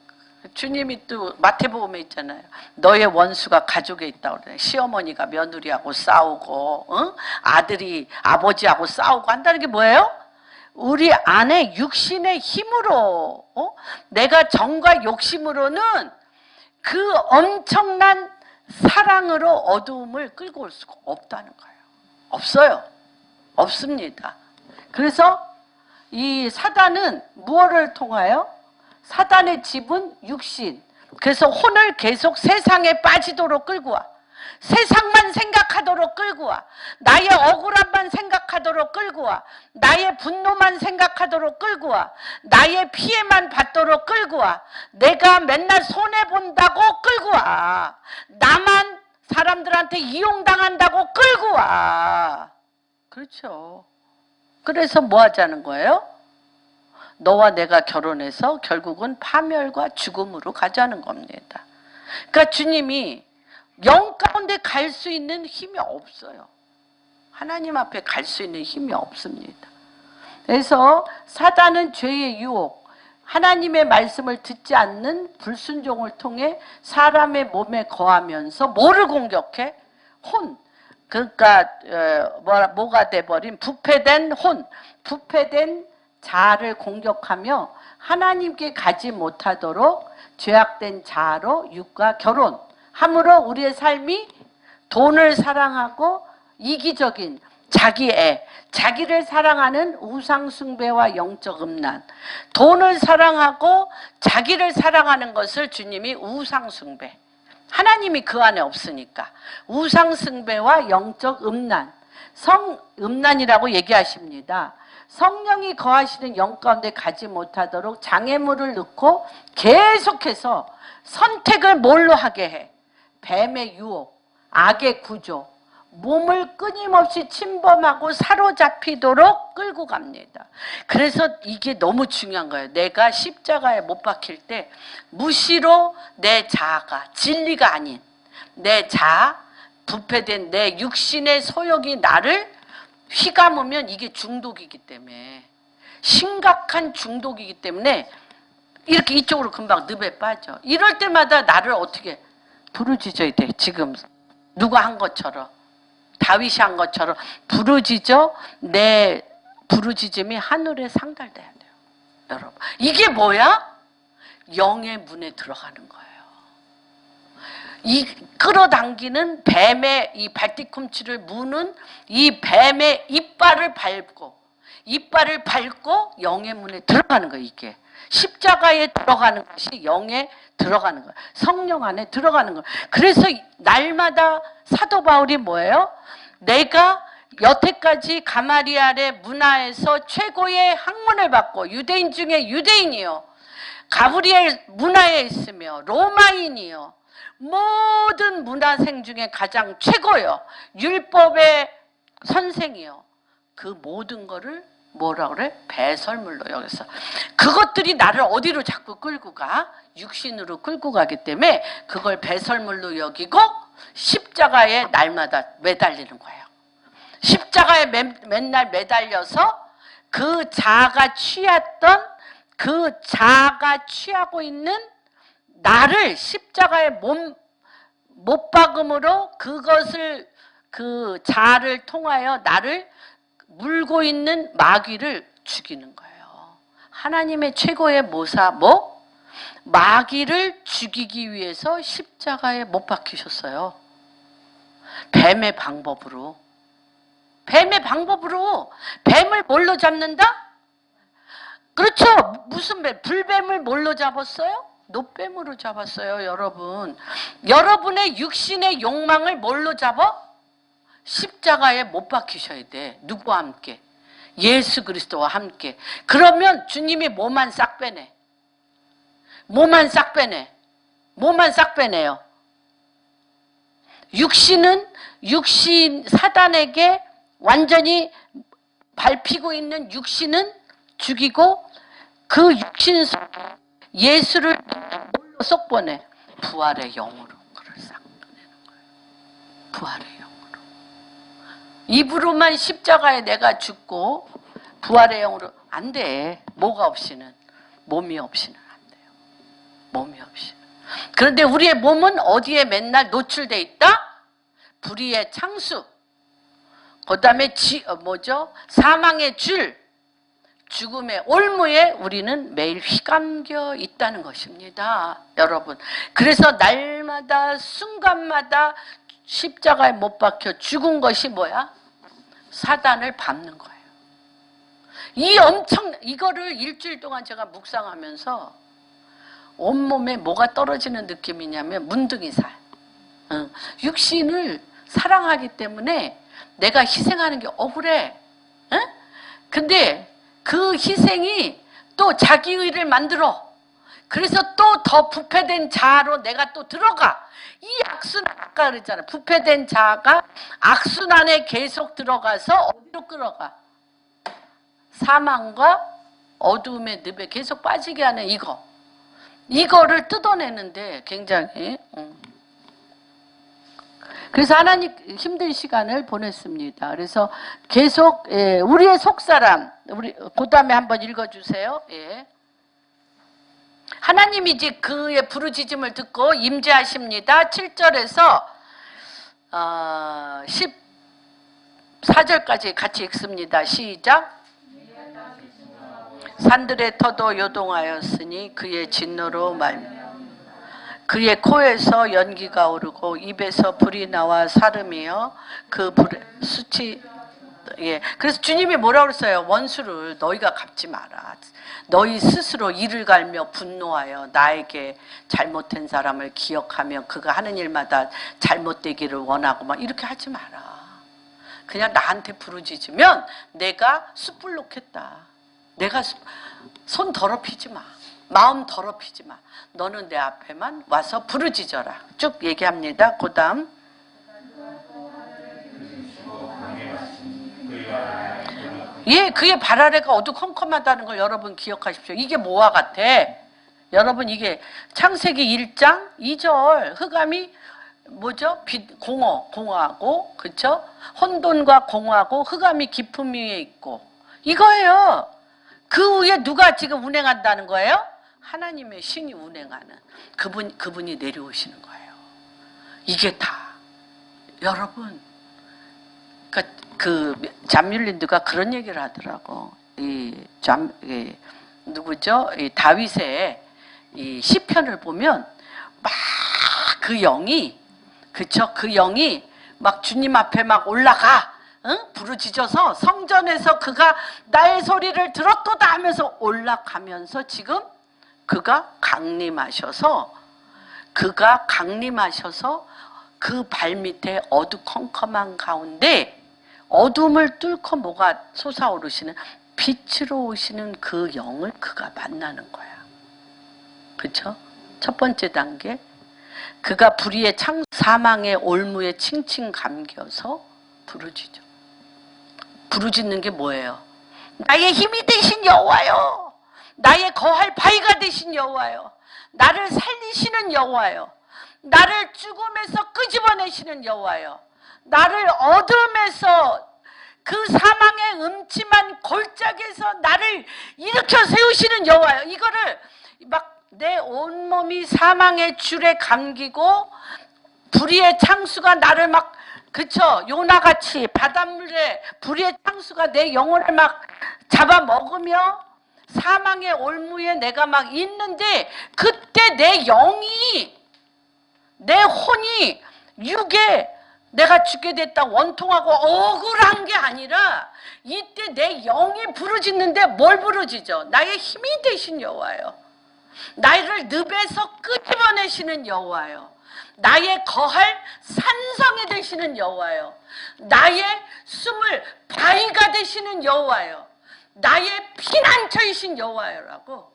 주님이 또 마태복음에 있잖아요. 너의 원수가 가족에 있다고 그래. 시어머니가 며느리하고 싸우고, 아들이 아버지하고 싸우고 한다는 게 뭐예요? 우리 안에 육신의 힘으로, 내가 정과 욕심으로는 그 엄청난 사랑으로 어두움을 끌고 올 수가 없다는 거예요. 없어요. 없습니다. 그래서 이 사단은 무엇을 통하여? 사단의 집은 육신. 그래서 혼을 계속 세상에 빠지도록 끌고 와. 세상만 생각하도록 끌고 와. 나의 억울함만 생각하도록 끌고 와. 나의 분노만 생각하도록 끌고 와. 나의 피해만 받도록 끌고 와. 내가 맨날 손해본다고 끌고 와. 나만 사람들한테 이용당한다고 끌고 와. 그렇죠. 그래서 뭐 하자는 거예요? 너와 내가 결혼해서 결국은 파멸과 죽음으로 가자는 겁니다. 그러니까 주님이 영 가운데 갈 수 있는 힘이 없어요. 하나님 앞에 갈 수 있는 힘이 없습니다. 그래서 사단은 죄의 유혹, 하나님의 말씀을 듣지 않는 불순종을 통해 사람의 몸에 거하면서 뭐를 공격해? 혼. 그러니까 뭐가 돼버린 부패된 혼, 부패된 자아를 공격하며 하나님께 가지 못하도록 죄악된 자아로 육과 결혼 함으로 우리의 삶이 돈을 사랑하고 이기적인 자기애, 자기를 사랑하는 우상숭배와 영적 음란, 돈을 사랑하고 자기를 사랑하는 것을 주님이 우상숭배, 하나님이 그 안에 없으니까 우상숭배와 영적 음란, 성음란이라고 얘기하십니다. 성령이 거하시는 영 가운데 가지 못하도록 장애물을 넣고 계속해서 선택을 뭘로 하게 해? 뱀의 유혹, 악의 구조, 몸을 끊임없이 침범하고 사로잡히도록 끌고 갑니다. 그래서 이게 너무 중요한 거예요. 내가 십자가에 못 박힐 때 무시로 내 자아가, 진리가 아닌 내 자아, 부패된 내 육신의 소욕이 나를 휘감으면 이게 중독이기 때문에, 심각한 중독이기 때문에 이렇게 이쪽으로 금방 늪에 빠져. 이럴 때마다 나를 어떻게 부르짖어야 돼. 지금 누가 한 것처럼, 다윗이 한 것처럼 부르짖어. 내 부르짖음이 하늘에 상달돼야 돼요. 여러분, 이게 뭐야? 영의 문에 들어가는 거예요. 이 끌어당기는 뱀의 이 발뒤꿈치를 무는 이 뱀의 이빨을 밟고 영의 문에 들어가는 거예요. 이게 십자가에 들어가는 것이 영에 들어가는 거예요. 성령 안에 들어가는 거예요. 그래서 날마다 사도 바울이 뭐예요? 내가 여태까지 가마리알의 문화에서 최고의 학문을 받고 유대인 중에 유대인이요, 가브리엘 문화에 있으며 로마인이요, 모든 문화생 중에 가장 최고요, 율법의 선생이요, 그 모든 거를 뭐라 그래? 배설물로 여기서 그것들이 나를 어디로 자꾸 끌고 가? 육신으로 끌고 가기 때문에 그걸 배설물로 여기고 십자가에 날마다 매달리는 거예요. 십자가에 맨날 매달려서 그 자아가 취했던, 그 자아가 취하고 있는 나를 십자가에 못 박음으로 그것을, 그 자아를 통하여 나를 물고 있는 마귀를 죽이는 거예요. 하나님의 최고의 모사, 마귀를 죽이기 위해서 십자가에 못 박히셨어요. 뱀의 방법으로. 뱀의 방법으로. 뱀을 뭘로 잡는다? 그렇죠. 무슨 뱀? 불뱀을 뭘로 잡았어요? 노뱀으로 잡았어요, 여러분. 여러분의 육신의 욕망을 뭘로 잡아? 십자가에 못 박히셔야 돼. 누구와 함께? 예수 그리스도와 함께. 그러면 주님이 뭐만 싹 빼내. 뭐만 싹 빼내. 뭐만 싹 빼내요. 육신 사단에게 완전히 밟히고 있는 육신은 죽이고 그 육신 속 예수를 뭘로 쏙 보내? 부활의 영으로 그를 싹 보내는 거예요. 부활의 영으로. 입으로만 십자가에 내가 죽고 부활의 영으로 안 돼. 뭐가 없이는, 몸이 없이는 안 돼요. 몸이 없이는. 그런데 우리의 몸은 어디에 맨날 노출돼 있다? 불의의 창수, 그 다음에 사망의 줄, 죽음의 올무에 우리는 매일 휘감겨 있다는 것입니다, 여러분. 그래서 날마다 순간마다 십자가에 못 박혀 죽은 것이 뭐야? 사단을 밟는 거예요. 이거를 일주일 동안 제가 묵상하면서 온몸에 뭐가 떨어지는 느낌이냐면 문둥이살. 육신을 사랑하기 때문에 내가 희생하는 게 억울해. 근데 그 희생이 또 자기 의를 만들어. 그래서 또 더 부패된 자아로 내가 또 들어가. 이 악순환, 아까 그랬잖아. 부패된 자아가 악순환에 계속 들어가서 어디로 끌어가? 사망과 어두움의 늪에 계속 빠지게 하는 이거를 뜯어내는데 굉장히 그래서 하나님 힘든 시간을 보냈습니다. 그래서 계속 우리의 속사람, 그 다음에 한번 읽어주세요. 하나님이 이제 그의 부르짖음을 듣고 임재하십니다. 7절에서 14절까지 같이 읽습니다. 시작. 산들의 터도 요동하였으니 그의 진노로 말미암아 그의 코에서 연기가 오르고 입에서 불이 나와 사름이여 그 불의 수치. 그래서 주님이 뭐라고 그랬어요? 원수를 너희가 갚지 마라. 너희 스스로 이를 갈며 분노하여 나에게 잘못된 사람을 기억하며 그가 하는 일마다 잘못되기를 원하고 막 이렇게 하지 마라. 그냥 나한테 부르짖으면 내가 숯불 놓겠다. 내가 손 더럽히지 마. 마음 더럽히지 마. 너는 내 앞에만 와서 부르짖어라. 쭉 얘기합니다. 그 다음. 그의 발 아래가 어두컴컴하다는 걸 여러분 기억하십시오. 이게 뭐와 같아? 여러분 이게 창세기 1장 2절 흑암이 뭐죠? 공허하고 그렇죠? 혼돈과 공허하고 흑암이 깊음 위에 있고 이거예요. 그 위에 누가 지금 운행한다는 거예요? 하나님의 신이 운행하는 그분이 내려오시는 거예요. 이게 다 여러분 그 잠뮬린드가 그런 얘기를 하더라고. 누구죠? 이 다윗의 이 시편을 보면 막 그 영이 그쵸? 그 영이 막 주님 앞에 막 올라가. 부르짖어서 성전에서 그가 나의 소리를 들었도다 하면서 올라가면서 지금 그가 강림하셔서 그 발밑에 어두컴컴한 가운데 어둠을 뚫고 뭐가 솟아오르시는 빛으로 오시는 그 영을 그가 만나는 거야. 그쵸? 첫 번째 단계. 그가 불의의 사망의 올무에 칭칭 감겨서 부르짖어. 부르짖는 게 뭐예요? 나의 힘이 되신 여호와요. 나의 거할 바위가 되신 여호와요. 나를 살리시는 여호와요. 나를 죽음에서 끄집어내시는 여호와요. 나를 어둠에서 그 사망의 음침한 골짜기에서 나를 일으켜 세우시는 여호와요. 이거를 막 내 온몸이 사망의 줄에 감기고 불의의 창수가 나를 막 그쵸? 요나같이 바닷물에 불의의 창수가 내 영혼을 막 잡아먹으며 사망의 올무에 내가 막 있는데 그때 내 영이 내 혼이 육에 내가 죽게 됐다 원통하고 억울한 게 아니라 이때 내 영이 부르짖는데 뭘 부르짖어? 나의 힘이 되신 여호와요. 나를 늪에서 끄집어내시는 여호와요. 나의 거할 산성이 되시는 여호와요. 나의 숨을 바위가 되시는 여호와요. 나의 피난처이신 여호와요라고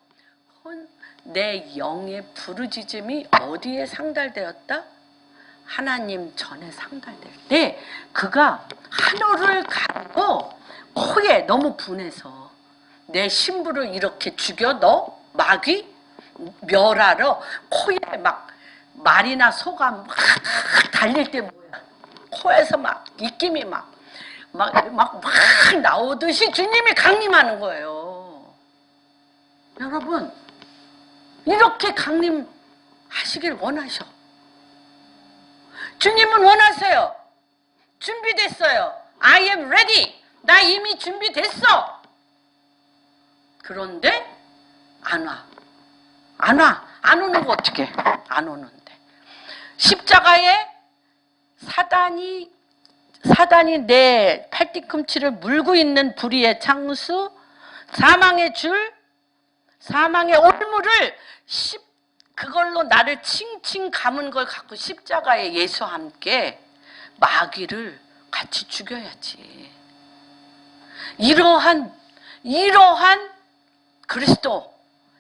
내 영의 부르짖음이 어디에 상달되었다? 하나님 전에 상달될 때 그가 한올을 가지고 코에 너무 분해서 내 신부를 이렇게 죽여 너 마귀 멸하러 코에 막 말이나 소가 막 달릴 때 뭐야 코에서 막 입김이 막 나오듯이 주님이 강림하는 거예요. 여러분 이렇게 강림하시길 원하셔. 주님은 원하세요. 준비됐어요. I am ready. 나 이미 준비됐어. 그런데 안 와. 안 와. 안 오는 거 어떻게? 안 오는데. 십자가에 사단이 내 팔뒤꿈치를 물고 있는 불의의 창수, 사망의 줄, 사망의 올무를 그걸로 나를 칭칭 감은 걸 갖고 십자가에 예수와 함께 마귀를 같이 죽여야지. 이러한 그리스도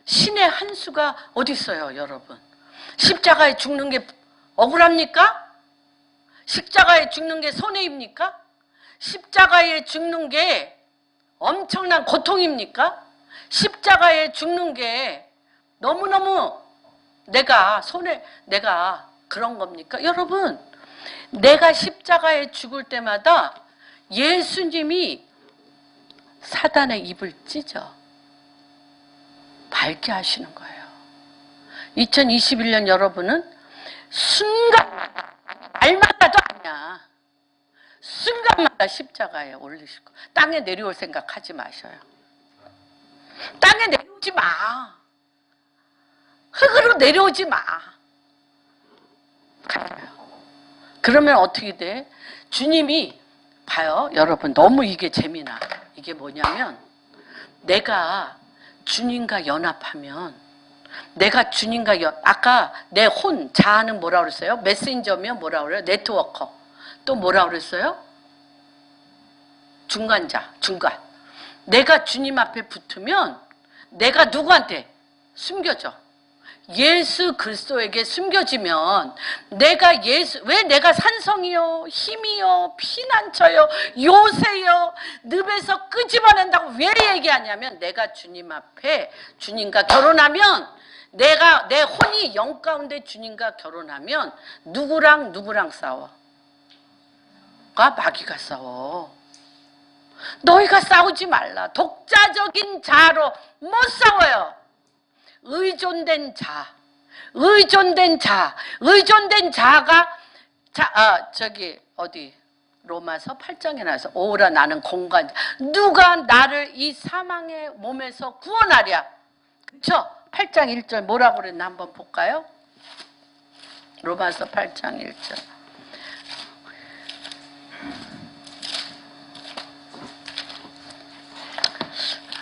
신의 한 수가 어디 있어요, 여러분? 십자가에 죽는 게 억울합니까? 십자가에 죽는 게 손해입니까? 십자가에 죽는 게 엄청난 고통입니까? 십자가에 죽는 게 너무너무 내가 그런 겁니까? 여러분, 내가 십자가에 죽을 때마다 예수님이 사단의 입을 찢어 밝게 하시는 거예요. 2021년 여러분은 순간마다 날마다도 아니야. 순간마다 십자가에 올리실 거. 땅에 내려올 생각 하지 마셔요. 땅에 내려오지 마. 흙으로 내려오지 마. 그러면 어떻게 돼? 주님이 봐요. 여러분 너무 이게 재미나. 이게 뭐냐면 내가 주님과 연합하면 내가 주님과 아까 내 자아는 뭐라 그랬어요? 메신저면 뭐라 그래요? 네트워커. 또 뭐라 그랬어요? 중간. 내가 주님 앞에 붙으면 내가 누구한테? 숨겨져. 예수 그리스도에게 숨겨지면 왜 내가 산성이요, 힘이요, 피난처요, 요새요, 늪에서 끄집어낸다고 왜 얘기하냐면 내가 주님 앞에 주님과 결혼하면 내 혼이 영 가운데 주님과 결혼하면 누구랑 싸워? 마귀가 싸워. 너희가 싸우지 말라. 독자적인 자로 못 싸워요. 의존된 자가 로마서 8장에 나와서 오라 나는 공간자. 누가 나를 이 사망의 몸에서 구원하랴. 그렇죠? 8장 1절 뭐라고 그랬나 한번 볼까요? 로마서 8장 1절.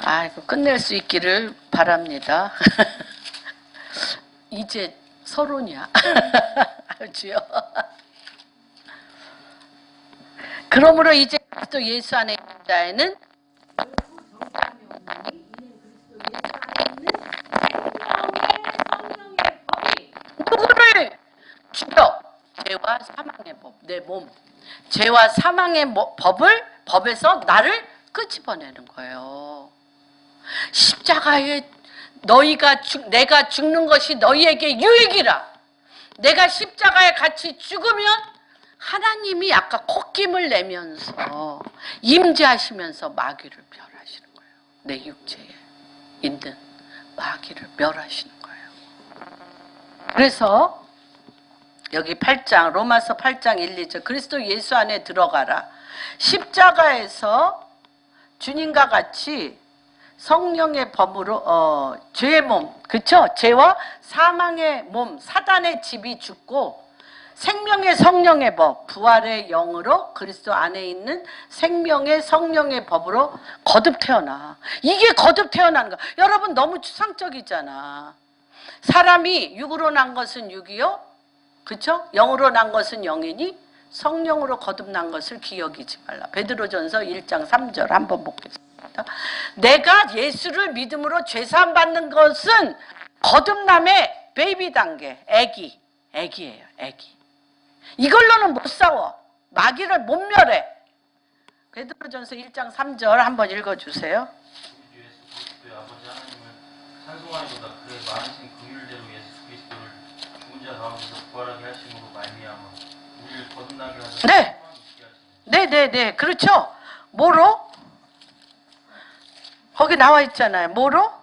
아이고 끝낼 수 있기를 바랍니다. 이제 서론이야. 주여. 그러므로 이제 그리스도 예수 안에 있는 자에는 누구를 죽여? 죄와 사망의 법, 내 몸. 죄와 사망의 법에서 나를 끄집어내는 거예요. 십자가에 내가 죽는 것이 너희에게 유익이라. 내가 십자가에 같이 죽으면 하나님이 아까 콧김을 내면서 임재하시면서 마귀를 멸하시는 거예요. 내 육체에 있는 마귀를 멸하시는 거예요. 그래서 여기 8장 로마서 8장 1, 2절 그리스도 예수 안에 들어가라. 십자가에서 주님과 같이 성령의 법으로 죄의 몸, 그쵸? 죄와 사망의 몸, 사단의 집이 죽고 생명의 성령의 법, 부활의 영으로 그리스도 안에 있는 생명의 성령의 법으로 거듭 태어나. 이게 거듭 태어나는 거야. 여러분 너무 추상적이잖아. 사람이 육으로 난 것은 육이요, 그렇죠? 영으로 난 것은 영이니 성령으로 거듭난 것을 기억이지 말라. 베드로전서 1장 3절 한번 보겠습니다. 내가 예수를 믿음으로 죄사함 받는 것은 거듭남의 베이비 단계, 애기예요, 애기. 이걸로는 못 싸워. 마귀를 못 멸해. 베드로전서 1장 3절 한번 읽어주세요. 예수 그리스도의 아버지 하나님을 찬송하리로다. 그의 많으신 긍휼대로 예수 그리스도를 죽은 자 가운데서 부활하게 하심으로 말미암아 우리를 거듭나게 하사 네. 소망이 있게 하시니. 네, 그렇죠. 뭐로? 거기 나와 있잖아요. 뭐로?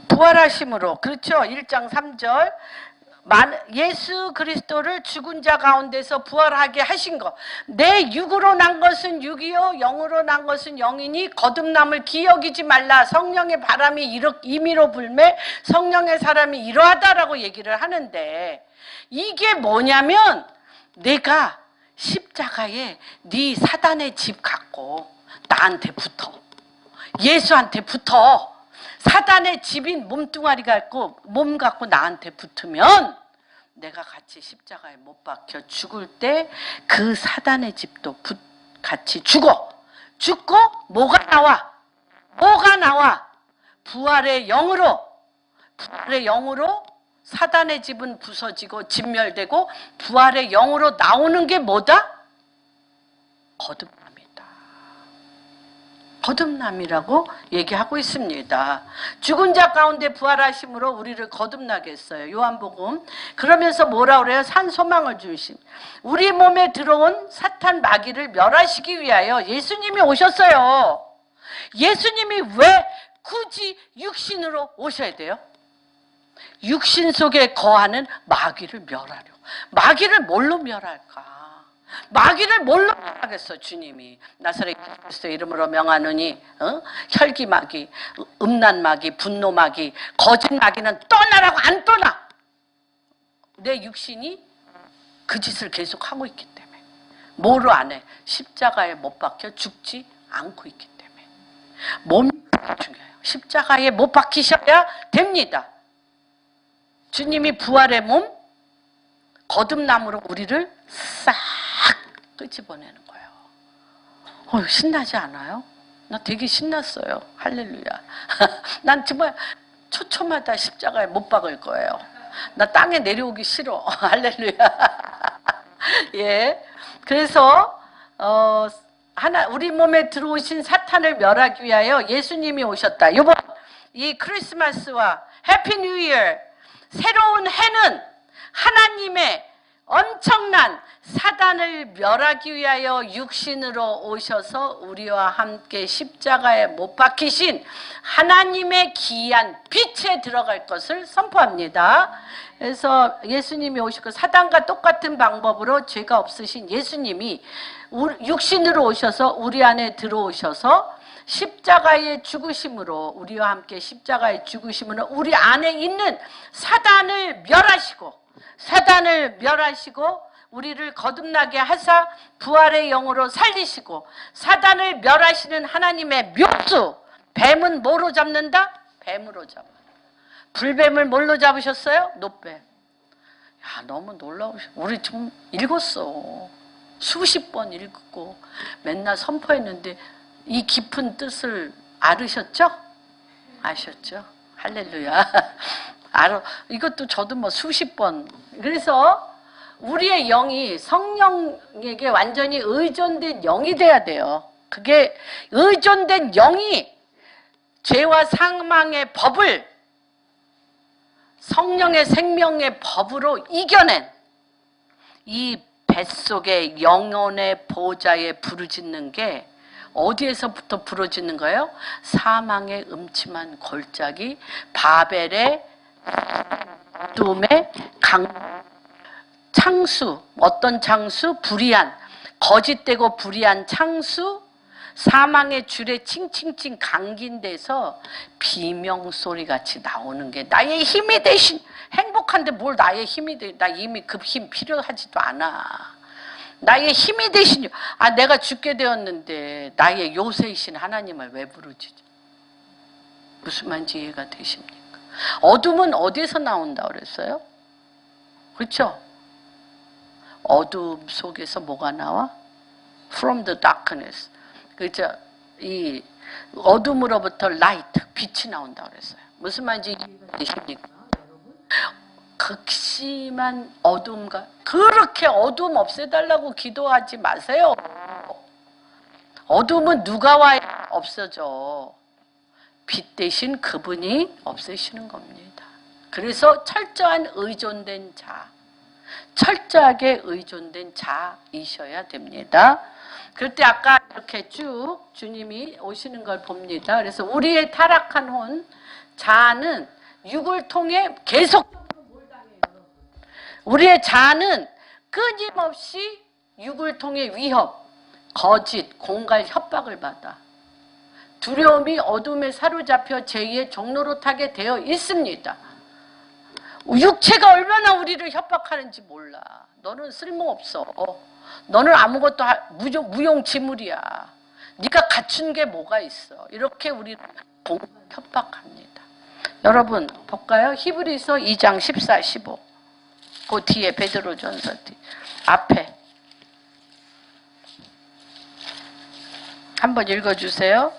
부활하심으로. 그렇죠. 1장 3절. 예수 그리스도를 죽은 자 가운데서 부활하게 하신 것. 내 육으로 난 것은 육이요 영으로 난 것은 영이니 거듭남을 기억이지 말라. 성령의 바람이 임의로 불매 성령의 사람이 이러하다라고 얘기를 하는데, 이게 뭐냐면 내가 십자가에 네 사단의 집 갖고 나한테 붙어. 예수한테 붙어. 사단의 집인 몸뚱아리 갖고 몸 갖고 나한테 붙으면 내가 같이 십자가에 못 박혀 죽을 때 그 사단의 집도 같이 죽어. 죽고 뭐가 나와? 부활의 영으로 사단의 집은 부서지고 진멸되고 부활의 영으로 나오는 게 뭐다? 거듭남이라고 얘기하고 있습니다. 죽은 자 가운데 부활하심으로 우리를 거듭나게 했어요. 요한복음. 그러면서 뭐라 그래요? 산 소망을 주심. 우리 몸에 들어온 사탄 마귀를 멸하시기 위하여 예수님이 오셨어요. 예수님이 왜 굳이 육신으로 오셔야 돼요? 육신 속에 거하는 마귀를 멸하려. 마귀를 뭘로 멸할까? 마귀를 뭘로 멸하겠어? 주님이 나사렛 그리스도의 이름으로 명하노니 혈기 마귀, 음란 마귀, 분노 마귀, 거짓 마귀는 떠나라고 안 떠나. 내 육신이 그 짓을 계속하고 있기 때문에. 뭐로 안 해? 십자가에 못 박혀 죽지 않고 있기 때문에. 몸이 중요해요. 십자가에 못 박히셔야 됩니다. 주님이 부활의 몸, 거듭남으로 우리를 싹 끄집어내는 거예요. 신나지 않아요? 나 되게 신났어요. 할렐루야. 난 정말 초초마다 십자가에 못 박을 거예요. 나 땅에 내려오기 싫어. 할렐루야. 예. 그래서 우리 몸에 들어오신 사탄을 멸하기 위하여 예수님이 오셨다. 이번 이 크리스마스와 해피 뉴 이어, 새로운 해는 하나님의 엄청난 사단을 멸하기 위하여 육신으로 오셔서 우리와 함께 십자가에 못 박히신 하나님의 기이한 빛에 들어갈 것을 선포합니다. 그래서 예수님이 오시고 사단과 똑같은 방법으로 죄가 없으신 예수님이 육신으로 오셔서 우리 안에 들어오셔서 십자가의 죽으심으로, 우리와 함께 십자가의 죽으심으로 우리 안에 있는 사단을 멸하시고 우리를 거듭나게 하사 부활의 영으로 살리시고, 사단을 멸하시는 하나님의 묘수. 뱀은 뭐로 잡는다? 뱀으로 잡아. 불뱀을 뭘로 잡으셨어요? 노뱀. 야, 너무 놀라우셔. 우리 좀 읽었어. 수십 번 읽고 맨날 선포했는데 이 깊은 뜻을 아셨죠? 할렐루야. 이것도 저도 뭐 수십 번. 그래서 우리의 영이 성령에게 완전히 의존된 영이 돼야 돼요. 그게 의존된 영이 죄와 사망의 법을 성령의 생명의 법으로 이겨낸 이 뱃속의 영혼의 보호자에 부르짖는 게 어디에서부터 부러지는 거예요? 사망의 음침한 골짜기, 바벨의 둠의 창수. 어떤 창수? 불의한, 거짓되고 불의한 창수, 사망의 줄에 칭칭칭 감긴 데서 비명소리 같이 나오는 게 나의 힘이 되신, 행복한데 뭘 나의 힘이 돼. 나 이미 그 힘 필요하지도 않아. 나의 힘이 되신, 내가 죽게 되었는데 나의 요새이신 하나님을 왜 부르지? 무슨 말인지 이해가 되십니까? 어둠은 어디서 나온다 그랬어요? 그렇죠? 어둠 속에서 뭐가 나와? From the darkness. 그죠? 이 어둠으로부터 light, 빛이 나온다 그랬어요. 무슨 말인지 이해가 되십니까? 극심한 어둠과, 그렇게 어둠 없애달라고 기도하지 마세요. 어둠은 누가 와야 없어져? 빛 대신 그분이 없애시는 겁니다. 그래서 철저한 의존된 자, 철저하게 의존된 자이셔야 됩니다. 그럴 때 아까 이렇게 쭉 주님이 오시는 걸 봅니다. 그래서 우리의 타락한 혼, 자아는 육을 통해 계속, 우리의 자아는 끊임없이 육을 통해 위협, 거짓, 공갈, 협박을 받아 두려움이 어둠에 사로잡혀 제2의 종로로 타게 되어 있습니다. 육체가 얼마나 우리를 협박하는지 몰라. 너는 쓸모없어. 너는 아무것도 무용지물이야. 네가 갖춘 게 뭐가 있어. 이렇게 우리를 협박합니다. 여러분 볼까요? 히브리서 2장 14, 15. 그 뒤에 베드로전서 뒤 앞에 한번 읽어주세요.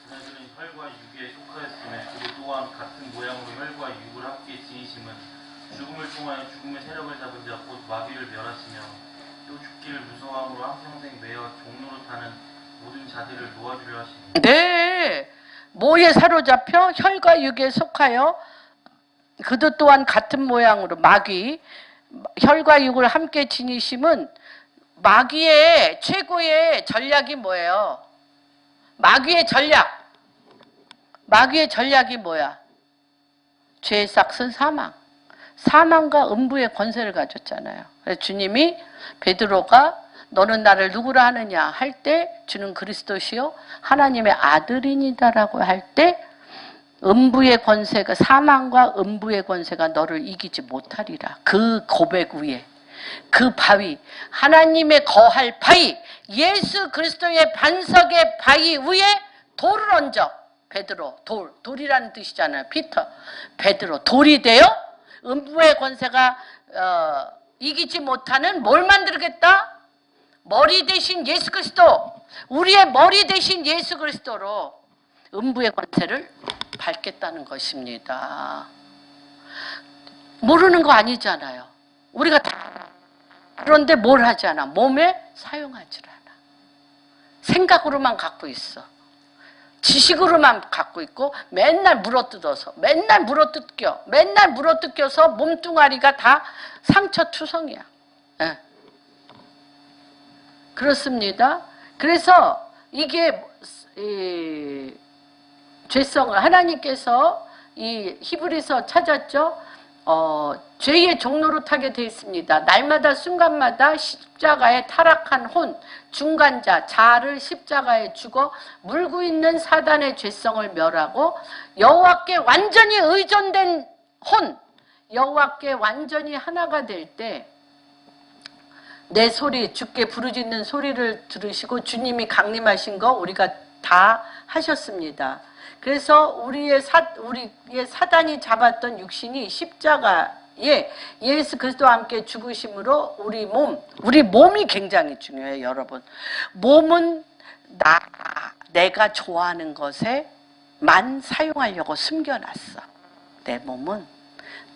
그들은 혈과 육에 속하였으며 그도 또한 같은 모양으로 혈과 육을 함께 지니심은 죽음을 통하여 죽음의 세력을 잡은 자 곧 마귀를 멸하시며 또 죽기를 무서워함으로 한평생 매어 종로로 타는 모든 자들을 놓아주려 하시니. 네, 뭐에 사로잡혀 혈과 육에 속하여 그도 또한 같은 모양으로 마귀, 혈과 육을 함께 지니심은 마귀의 최고의 전략이 뭐예요? 마귀의 전략이 뭐야? 죄의 싹은 사망. 사망과 음부의 권세를 가졌잖아요. 그래서 주님이 베드로가 너는 나를 누구라 하느냐 할 때 주는 그리스도시요 하나님의 아들이니다라고 할 때 음부의 권세가, 사망과 음부의 권세가 너를 이기지 못하리라. 그 고백 위에, 그 바위, 하나님의 거할 바위, 예수 그리스도의 반석의 바위 위에 돌을 얹어. 베드로, 돌이라는 뜻이잖아요. 피터, 베드로, 돌이 되어 음부의 권세가 이기지 못하는 뭘 만들겠다? 머리 대신 예수 그리스도, 우리의 머리 대신 예수 그리스도로 음부의 권세를 밟겠다는 것입니다. 모르는 거 아니잖아요. 우리가 다. 그런데 뭘 하지 않아? 몸에 사용하지 않아. 생각으로만 갖고 있어. 지식으로만 갖고 있고 맨날 물어뜯어서, 맨날 물어뜯겨서 몸뚱아리가 다 상처투성이야. 네. 그렇습니다. 그래서 이게 죄성을 하나님께서 이 히브리서 찾았죠. 죄의 종로로 타게 되어 있습니다. 날마다 순간마다 십자가에 타락한 혼, 중간자, 자아를 십자가에 죽어 물고 있는 사단의 죄성을 멸하고 여호와께 완전히 의존된 혼, 여호와께 완전히 하나가 될 때 내 소리, 주께 부르짖는 소리를 들으시고 주님이 강림하신 거 우리가 다 하셨습니다. 그래서 우리의 사단이 잡았던 육신이 십자가에 예수 그리스도와 함께 죽으심으로 우리 몸이 굉장히 중요해요, 여러분. 몸은 내가 좋아하는 것에만 사용하려고 숨겨놨어. 내 몸은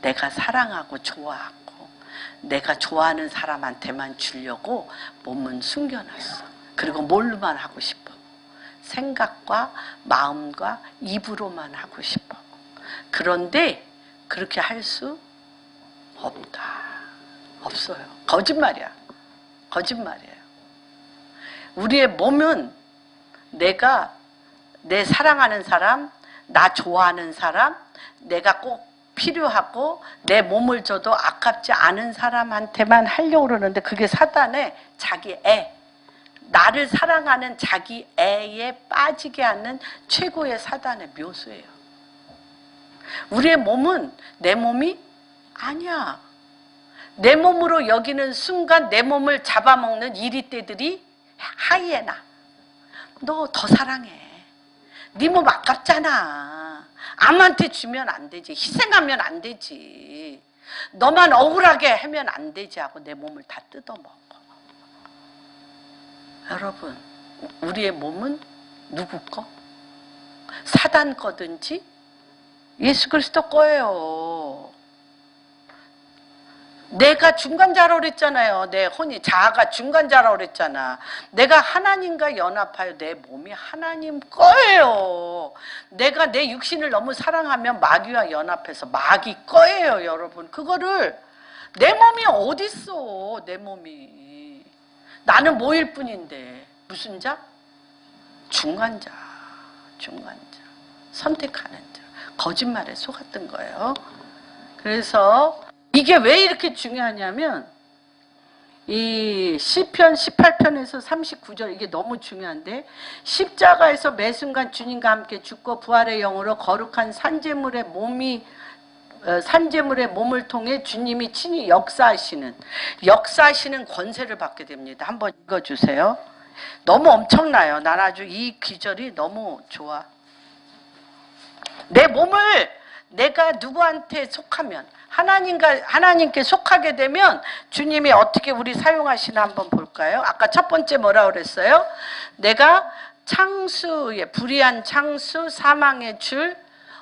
내가 사랑하고 좋아하고 내가 좋아하는 사람한테만 주려고 몸은 숨겨놨어. 그리고 뭘로만 하고 싶어? 생각과 마음과 입으로만 하고 싶어. 그런데 그렇게 할 수 없다. 없어요. 거짓말이야. 우리의 몸은 내가 내 사랑하는 사람, 나 좋아하는 사람, 내가 꼭 필요하고 내 몸을 줘도 아깝지 않은 사람한테만 하려고 그러는데 그게 사단의 자기 나를 사랑하는 자기 애에 빠지게 하는 최고의 사단의 묘수예요. 우리의 몸은 내 몸이 아니야. 내 몸으로 여기는 순간 내 몸을 잡아먹는 이리떼들이 하이에나. 너 더 사랑해. 네 몸 아깝잖아. 암한테 주면 안 되지. 희생하면 안 되지. 너만 억울하게 하면 안 되지 하고 내 몸을 다 뜯어먹어. 여러분, 우리의 몸은 누구 거? 사단 거든지 예수 그리스도 거예요. 내가 중간자라고 그랬잖아요. 내 혼이, 자아가 중간자라고 그랬잖아. 내가 하나님과 연합하여 내 몸이 하나님 거예요. 내가 내 육신을 너무 사랑하면 마귀와 연합해서 마귀 거예요, 여러분. 그거를 내 몸이 어딨어, 내 몸이. 나는 뭐일 뿐인데. 무슨 자? 중간자. 중간자. 선택하는 자. 거짓말에 속았던 거예요. 그래서 이게 왜 이렇게 중요하냐면 이 시편 18편에서 39절 이게 너무 중요한데, 십자가에서 매 순간 주님과 함께 죽고 부활의 영으로 거룩한 산재물의 몸을 통해 주님이 친히 역사하시는 권세를 받게 됩니다. 한번 읽어주세요. 너무 엄청나요. 난 아주 이 귀절이 너무 좋아. 내 몸을 내가 누구한테 속하면, 하나님께 속하게 되면 주님이 어떻게 우리 사용하시나 한번 볼까요? 아까 첫 번째 뭐라 그랬어요? 내가 창수의 불의한 창수, 사망의 줄,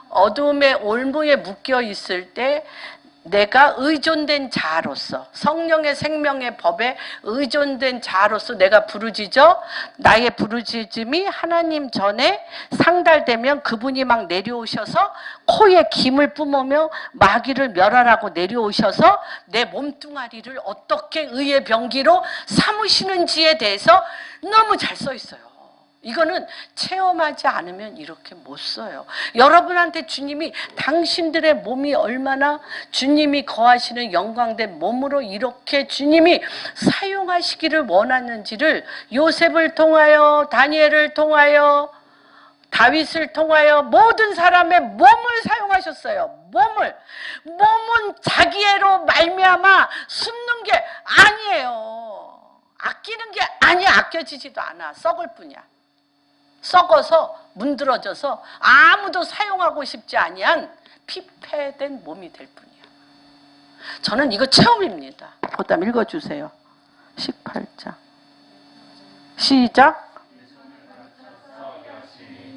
어둠의 올무에 묶여 있을 때 내가 의존된 자로서, 성령의 생명의 법에 의존된 자로서 내가 부르짖어, 나의 부르짖음이 하나님 전에 상달되면 그분이 막 내려오셔서 코에 김을 뿜으며 마귀를 멸하라고 내려오셔서 내 몸뚱아리를 어떻게 의의 병기로 삼으시는지에 대해서 너무 잘 써 있어요. 이거는 체험하지 않으면 이렇게 못 써요. 여러분한테 주님이 당신들의 몸이 얼마나 주님이 거하시는 영광된 몸으로 이렇게 주님이 사용하시기를 원하는지를 요셉을 통하여, 다니엘을 통하여, 다윗을 통하여 모든 사람의 몸을 사용하셨어요. 몸은 자기애로 말미암아 숨는 게 아니에요. 아끼는 게 아니야. 아껴지지도 않아. 썩을 뿐이야. 썩어서 문드러져서 아무도 사용하고 싶지 아니한 피폐된 몸이 될 뿐이야. 저는 이거 체험입니다. 그다음 읽어주세요. 18장 시작.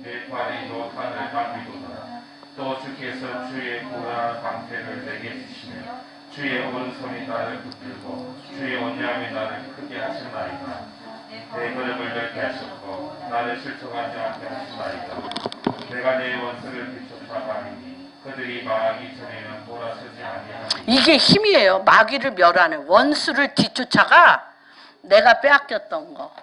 내 발이 노탄을 당기도다. 또 주께서 주의 고난한 방패를 내게 주시며 주의 오른손이 나를 붙들고 주의 온유함이 나를 크게 하시나이다. 내 걸음을 넓게 하셨고 나를 실족하지 않게 하시나이다. 내가 내 원수를 뒤쫓아가리니 그들이 망하기 전에는 돌아서지 아니하리니. 이게 힘이에요. 마귀를 멸하는 원수를 뒤쫓아가. 내가 빼앗겼던 거,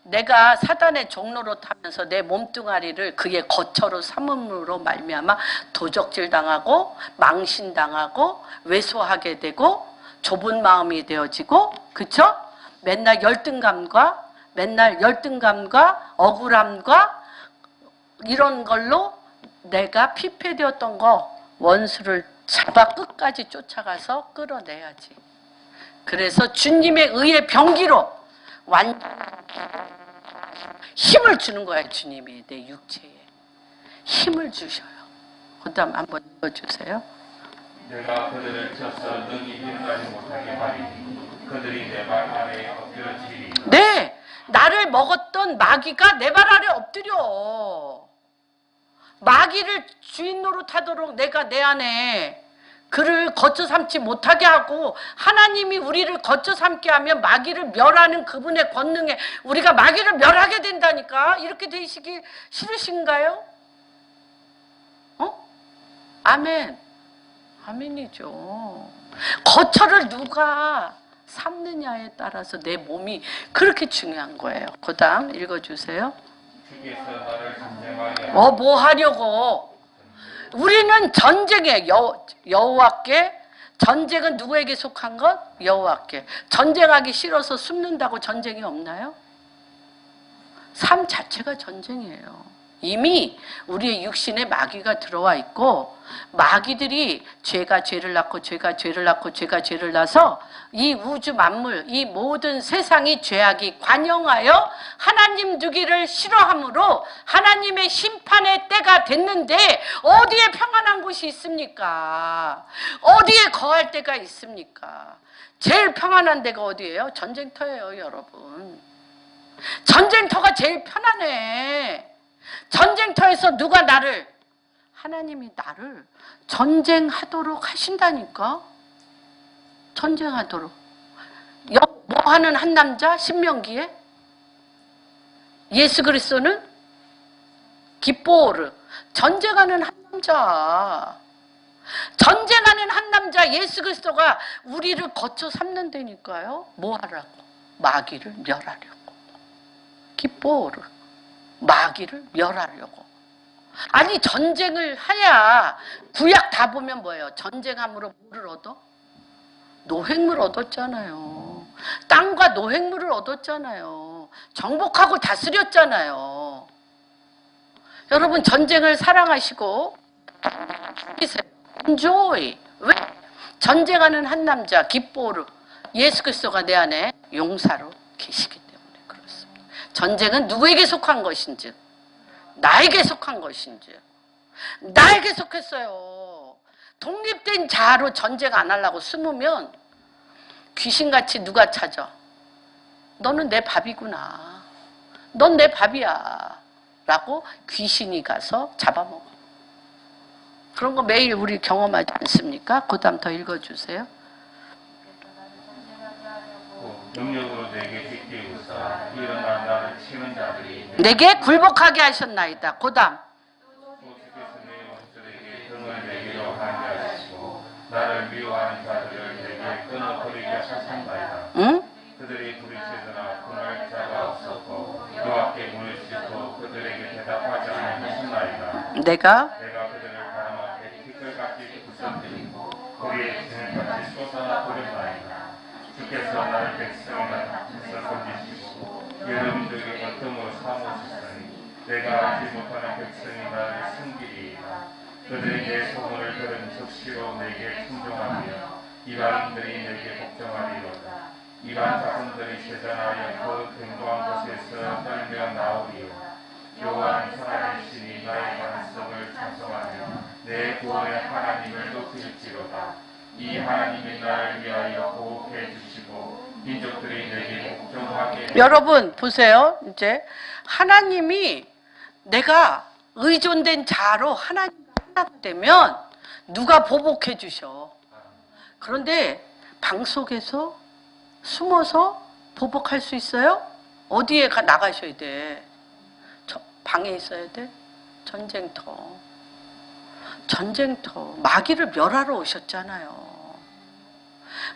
내가 사단의 종로로 타면서 내 몸뚱아리를 그의 거처로 삼음으로 말미암아 도적질 당하고 망신 당하고 왜소하게 되고 좁은 마음이 되어지고, 그쵸? 맨날 열등감과 억울함과 이런 걸로 내가 피폐되었던 거, 원수를 잡아 끝까지 쫓아가서 끌어내야지. 그래서 주님의 의의 병기로 힘을 주는 거예요. 주님이 내 육체에 힘을 주셔요. 그 다음 한번 읽어주세요. 내가 그들을 쳐서 능히 일어나지 못하게 하리니 그들이 내 발 아래에 엎드러지리니. 네, 나를 먹었던 마귀가 내 발 아래 엎드려. 마귀를 주인 노릇하도록 내가 내 안에 그를 거쳐 삼지 못하게 하고, 하나님이 우리를 거쳐 삼게 하면 마귀를 멸하는 그분의 권능에 우리가 마귀를 멸하게 된다니까. 이렇게 되시기 싫으신가요? 아멘. 아멘이죠. 거처를 누가 삼느냐에 따라서 내 몸이 그렇게 중요한 거예요. 그 다음 읽어주세요. 주께서 나를 전쟁하게 뭐 하려고? 우리는 전쟁에 여호와께, 전쟁은 누구에게 속한 것? 여호와께. 전쟁하기 싫어서 숨는다고 전쟁이 없나요? 삶 자체가 전쟁이에요. 이미 우리의 육신에 마귀가 들어와 있고 마귀들이 죄가 죄를 낳고 죄가 죄를 낳고 죄가 죄를 낳아서 이 우주 만물, 이 모든 세상이 죄악이 관영하여 하나님 두기를 싫어함으로 하나님의 심판의 때가 됐는데 어디에 평안한 곳이 있습니까? 어디에 거할 데가 있습니까? 제일 평안한 데가 어디예요? 전쟁터예요, 여러분. 전쟁터가 제일 편안해. 전쟁터에서 누가 하나님이 나를 전쟁하도록 하신다니까. 전쟁하도록. 뭐 하는 한 남자? 신명기에? 예수 그리스도는 기뽀르. 전쟁하는 한 남자. 전쟁하는 한 남자 예수 그리스도가 우리를 거쳐 삼는다니까요. 뭐 하라고? 마귀를 멸하려고. 기뽀르. 마귀를 멸하려고. 아니 전쟁을 해야 구약 다 보면 뭐예요? 전쟁함으로 뭐를 얻어? 노획물 얻었잖아요. 땅과 노획물을 얻었잖아요. 정복하고 다스렸잖아요. 여러분 전쟁을 사랑하시고 enjoy. 왜? 전쟁하는 한 남자 기뻐르 예수 그리스도가 내 안에 용사로 계시기 때문에 그렇습니다. 전쟁은 누구에게 속한 것인지 나에게 속한 것인지 나에게 속했어요. 독립된 자아로 전쟁 안 하려고 숨으면 귀신같이 누가 찾아? 너는 내 밥이구나. 넌 내 밥이야. 라고 귀신이 가서 잡아먹어. 그런 거 매일 우리 경험하지 않습니까? 그 다음 더 읽어주세요. 능력으로 내게 빚게 우사 일어나 나를 치는 자들이 내게 굴복하게 하셨나이다. 그 다음 또 주께서 내 원수에게 등을 내게로 하게 하시고 나를 미워하는 자들을 내게 끊어버리게 하셨나이다. 응? 그들이 부르시더나 분할 자가 없었고 여호와께 문을 찢고 그들에게 대답하지 않으셨나이다. 내가 그들을 바람 앞에 티끌같이 부서뜨리고 거리에 진흙같이 쏟아 버렸나이다. 주께서 나를 백성이나 밭에서 건지시고 여러분들에게 어둠으로 삼으셨으니 내가 알지 못하는 백성이 나를 숨기리이다. 그들이 내 소문을 들은 즉시로 내게 충종하며 이방인들이 내게 복종하리로다. 이방 자손들이 제자하여 그 견고한 곳에서 떨며 나오리요. 여호와는 살아계시니 나의 반석을 찬송하며 내 구원의 하나님을 높일지로다. 이 하나님이 나를 위하여 보호해 주시고 민족들이 내게 복종하게. 여러분 보세요. 이제 하나님이 내가 의존된 자로 하나님 하나가 되면 누가 보복해 주셔. 그런데 방 속에서 숨어서 보복할 수 있어요? 어디에 나가셔야 돼? 방에 있어야 돼? 전쟁터. 전쟁터. 마귀를 멸하러 오셨잖아요.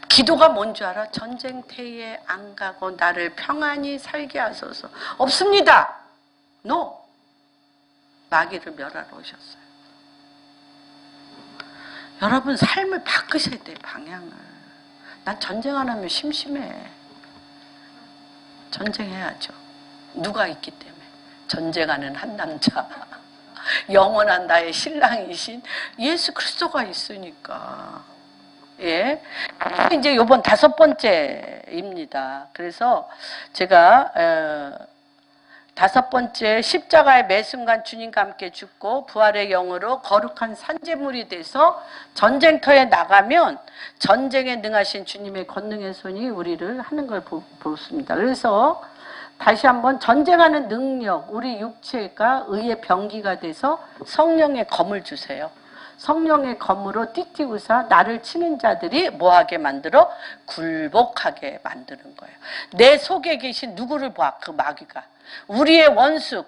기도가 뭔 줄 알아? 전쟁터에 안 가고 나를 평안히 살게 하소서. 없습니다. No. 마귀를 멸하러 오셨어요. 여러분 삶을 바꾸셔야 돼. 방향을. 난 전쟁 안 하면 심심해. 전쟁해야죠. 누가 있기 때문에. 전쟁하는 한 남자. 영원한 나의 신랑이신 예수 그리스도가 있으니까. 예. 이제 요번 5번째입니다. 그래서 제가 5번째 십자가의 매 순간 주님과 함께 죽고 부활의 영으로 거룩한 산재물이 돼서 전쟁터에 나가면 전쟁에 능하신 주님의 권능의 손이 우리를 하는 걸 보습니다. 그래서 다시 한번 전쟁하는 능력, 우리 육체가 의의 병기가 돼서 성령의 검을 주세요. 성령의 검으로 띠띠우사 나를 치는 자들이 뭐하게 만들어? 굴복하게 만드는 거예요. 내 속에 계신 누구를 봐? 그 마귀가. 우리의 원수,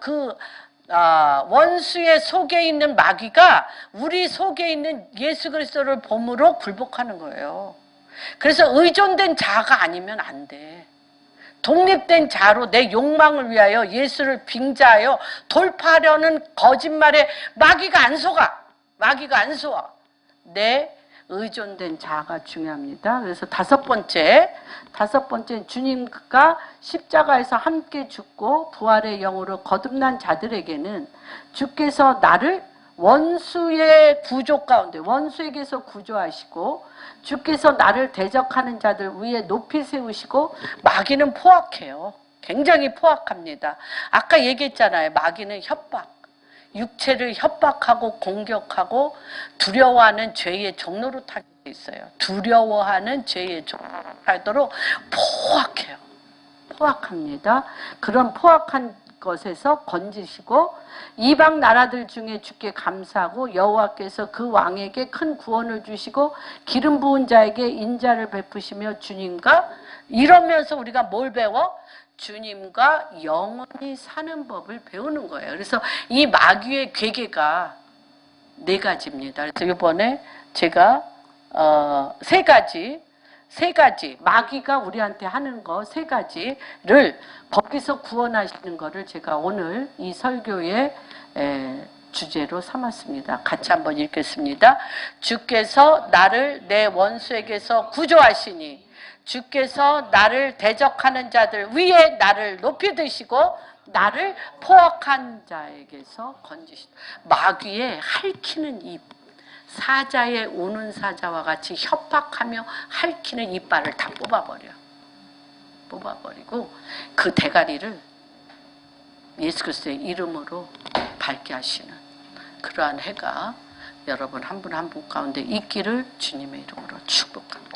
원수의 속에 있는 마귀가 우리 속에 있는 예수 그리스도를 봄으로 굴복하는 거예요. 그래서 의존된 자가 아니면 안 돼. 독립된 자로 내 욕망을 위하여 예수를 빙자하여 돌파하려는 거짓말에 마귀가 안 속아. 마귀가 안 속아. 내 의존된 자아가 중요합니다. 그래서 다섯 번째 주님과 십자가에서 함께 죽고 부활의 영으로 거듭난 자들에게는 주께서 나를 원수의 구조 가운데 원수에게서 구조하시고 주께서 나를 대적하는 자들 위에 높이 세우시고 마귀는 포악해요. 굉장히 포악합니다. 아까 얘기했잖아요. 마귀는 협박. 육체를 협박하고 공격하고 두려워하는 죄의 종로로 타게 돼 있어요. 두려워하는 죄의 종로로 타도록 포악해요. 포악합니다. 그런 포악한 것에서 건지시고 이방 나라들 중에 주께 감사하고 여호와께서 그 왕에게 큰 구원을 주시고 기름 부은 자에게 인자를 베푸시며 주님과 이러면서 우리가 뭘 배워? 주님과 영원히 사는 법을 배우는 거예요. 그래서 이 마귀의 괴계가 네 가지입니다. 그래서 이번에 제가 세 가지 마귀가 우리한테 하는 거 세 가지를 거기서 구원하시는 거를 제가 오늘 이 설교의 주제로 삼았습니다. 같이 한번 읽겠습니다. 주께서 나를 내 원수에게서 구조하시니 주께서 나를 대적하는 자들 위에 나를 높이 드시고 나를 포악한 자에게서 건지시다. 마귀의 핥히는 입, 사자의 우는 사자와 같이 협박하며 핥히는 이빨을 다 뽑아버리고 그 대가리를 예수 그리스도의 이름으로 밝게 하시는 그러한 해가 여러분 한 분 한 분 가운데 있기를 주님의 이름으로 축복합니다.